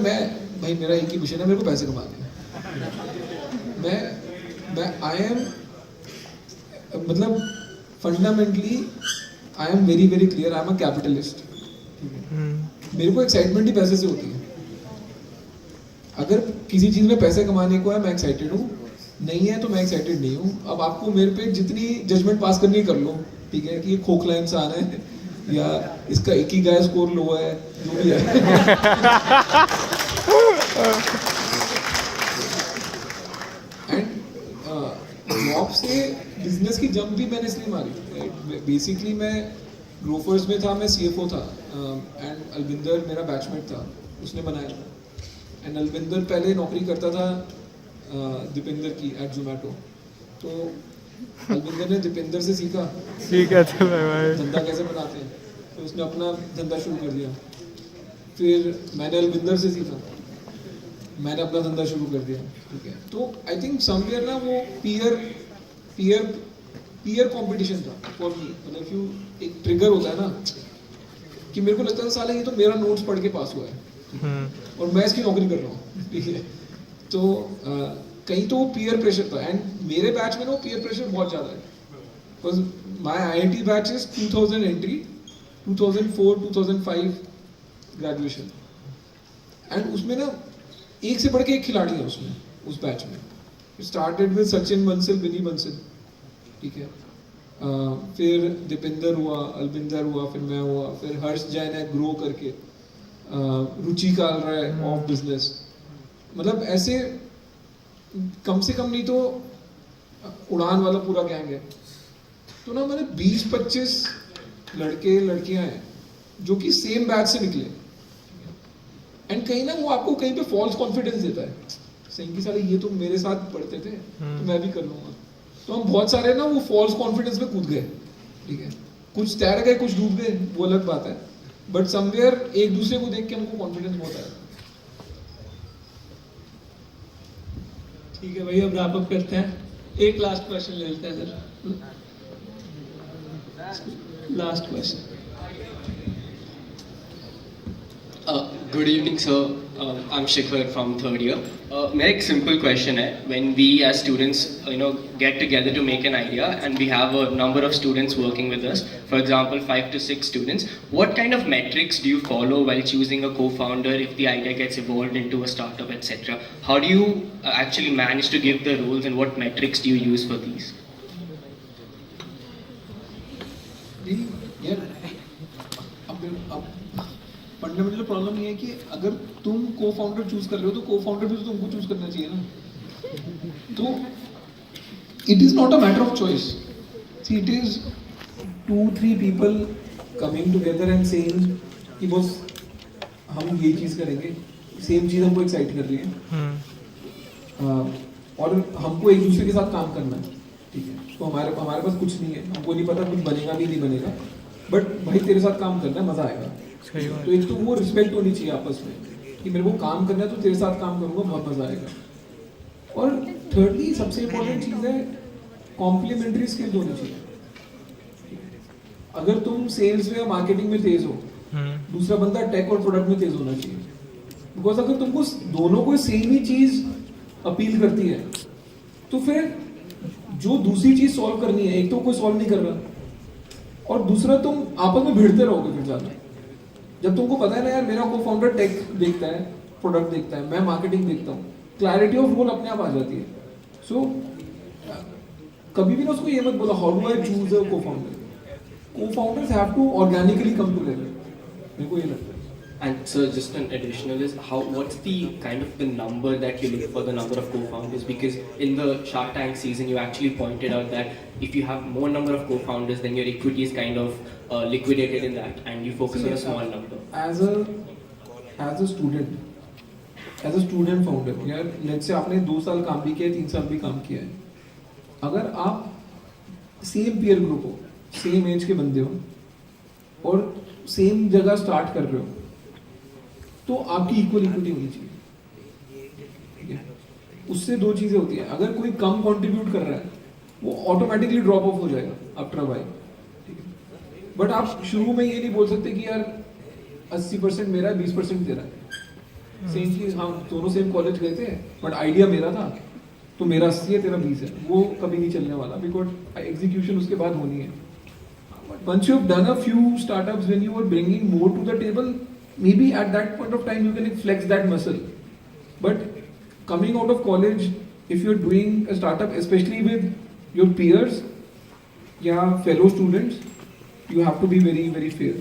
भाई मेरा एक ही मिशन है, मेरे को पैसे कमाने हैं. मैं आई एम मतलब fundamentally I am very very clear, I am a capitalist. मेरे को एक्साइटमेंट ही पैसे से होती है. अगर किसी चीज में पैसे कमाने को है मैं एक्साइटेड हूँ, नहीं है तो मैं एक्साइटेड नहीं हूँ. अब आपको मेरे पे जितनी जजमेंट पास करनी कर लो, ठीक है, कि ये खोखला इंसान है या इसका इकिगाई स्कोर लो है, जो भी है. एंड जॉब से बिजनेस की जंप भी मैंने इसलिए मारी. बेसिकली मैं ग्रोफर्स में था, मैं CFO था, एंड अलविंदर मेरा बैचमेट था, उसने बनाया था. एंड अलविंदर पहले नौकरी करता था दीपेंद्र की एट जोमेटो। तो अलविंदर ने दीपेंद्र से सीखा धंधा कैसे बनाते हैं, तो उसने अपना धंधा शुरू कर दिया। फिर मैंने अलविंदर से सीखा, मैंने अपना धंधा शुरू कर दिया। ठीक है, तो आई थिंक समवेयर ना वो पीयर कंपटीशन था फॉर मी। मतलब क्यों एक ट्रिगर होता है ना कि मेरे को लगता था साला ये तो मेरा नोट्स पढ़ के पास हुआ है और मैं इसकी नौकरी कर रहा हूँ। ठीक है, तो कहीं तो वो पीयर प्रेशर था। एंड मेरे बैच में ना वो पीयर प्रेशर बहुत ज़्यादा है, because my IIT batch is 2000 entry, 2004 2005 graduation. And उसमें ना एक से बढ़ के एक खिलाड़ी है उसमें, उस बैच में। स्टार्टेड विद सचिन बंसल, विनी बंसल। ठीक है, फिर दीपेंद्र हुआ, अलविंदर हुआ, फिर मैं हुआ, फिर हर्ष जैन है ग्रो करके, रुचि काल रहा है ऑफ बिजनेस। मतलब ऐसे कम से कम नहीं तो उड़ान वाला पूरा गैंग है। तो ना मैंने 20-25 लड़के लड़कियां हैं जो कि सेम बैच से निकले। एंड कहीं ना वो आपको कहीं पे फॉल्स कॉन्फिडेंस देता है, सही कि साले ये तो मेरे साथ पढ़ते थे तो मैं भी कर लूंगा। तो हम बहुत सारे ना वो फॉल्स कॉन्फिडेंस में कूद गए। ठीक है, कुछ तैर गए, कुछ डूब गए, वो अलग बात है, बट समवेयर एक दूसरे को देख के हमको कॉन्फिडेंस बहुत आया।
ठीक है भाई, अब रैप अप करते हैं। एक लास्ट क्वेश्चन ले लेते हैं sir. Last question.
Good evening sir, I am Shikhar from third year. मेरा एक सिंपल क्वेश्चन है, when we as students get together to make an idea and we have a number of students working with us, for example 5 to 6 students, what kind of metrics do you follow while choosing a co-founder if the idea gets evolved into a startup, etc.? How do you actually manage to give the roles and what metrics do you use for these?
Fundamental problem ये है कि अगर तुम को founder choose कर रहे हो तो को फाउंडर भी तो तुमको चूज करना चाहिए ना। तो it is not a matter of choice, see it is 2-3 people coming together and saying कि बस हम ये चीज करेंगे, सेम चीज हमको एक्साइट कर रही है और हमको एक दूसरे के साथ काम करना है। ठीक है, तो हमारे पास कुछ नहीं है, हमको नहीं पता कुछ बनेगा भी नहीं बनेगा, बट भाई तेरे साथ काम करना है, मजा आएगा। तो एक तो वो रिस्पेक्ट होनी चाहिए आपस में कि मेरे को काम करना है तो तेरे साथ काम करूंगा, बहुत मजा आएगा। और थर्डली सबसे इम्पोर्टेंट चीज है कॉम्प्लीमेंट्री स्किल्स होनी चाहिए। अगर तुम सेल्स में या मार्केटिंग में तेज हो, दूसरा बंदा टेक और प्रोडक्ट में तेज होना चाहिए। बिकॉज अगर तुमको दोनों को सेम ही चीज अपील करती है तो फिर जो दूसरी चीज सॉल्व करनी है, एक तो कोई सॉल्व नहीं कर रहा और दूसरा तुम आपस में भिड़ते रहोगे फिर ज्यादा। जब तुमको पता है ना यार मेरा को फाउंडर टेक देखता है, प्रोडक्ट देखता है, मैं मार्केटिंग देखता हूँ, क्लैरिटी ऑफ रोल अपने आप आ जाती है। सो कभी भी ना उसको ये मत बोला how do I choose a co founder. Co founders have to organically come together, मेरे को ये लगता है।
And so just an additional is what's the kind of the number that you look for the number of co-founders? Because in the Shark Tank season you actually pointed out that if you have more number of co-founders then your equity is kind of liquidated in that and you focus on a small number.
As a student founder यार, let's say आपने 2 साल काम भी किया है, 3 साल भी काम किया है, अगर आप सेम पीयर ग्रुप हो, सेम एज के बंदे हो और सेम जगह स्टार्ट कर रहे हो तो आपकी इक्वल इक्विटी होनी चाहिए। ठीक है, उससे 2 चीजें होती हैं, अगर कोई कम कंट्रीब्यूट कर रहा है वो ऑटोमेटिकली ड्रॉप ऑफ हो जाएगा आफ्टर अ व्हाइल। ठीक है, बट आप शुरू में ये नहीं बोल सकते कि यार 80% मेरा है 20% तेरा है। सेम चीज, हम दोनों सेम कॉलेज गए थे बट आइडिया मेरा था तो मेरा 80 है तेरा 20 है, वो कभी नहीं चलने वाला बिकॉज एग्जीक्यूशन उसके बाद होनी है। Once you have done a few startups, when you are bringing more to the table, maybe at that point of time you can flex that muscle. But coming out of college, if you're doing a startup, especially with your peers, fellow students, you have to be very, very fair.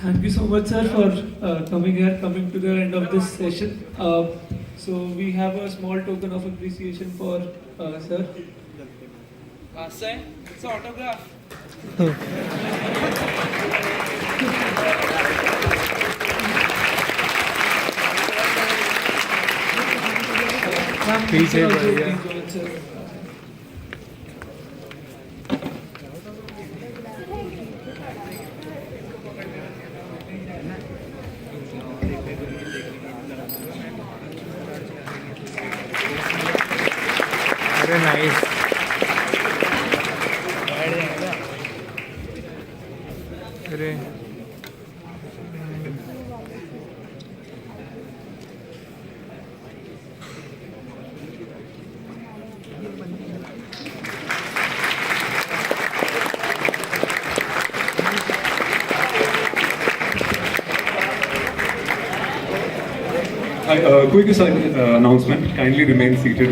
Thank you so much, sir, for coming here, coming to the end of this session. So we have a small token of appreciation for sir.
Sir, it's an autograph.
पीछे
sir, also,
बढ़िया।
please go ahead, sir.
अरे nice. अरे
Hi, quick announcement. Kindly remain seated.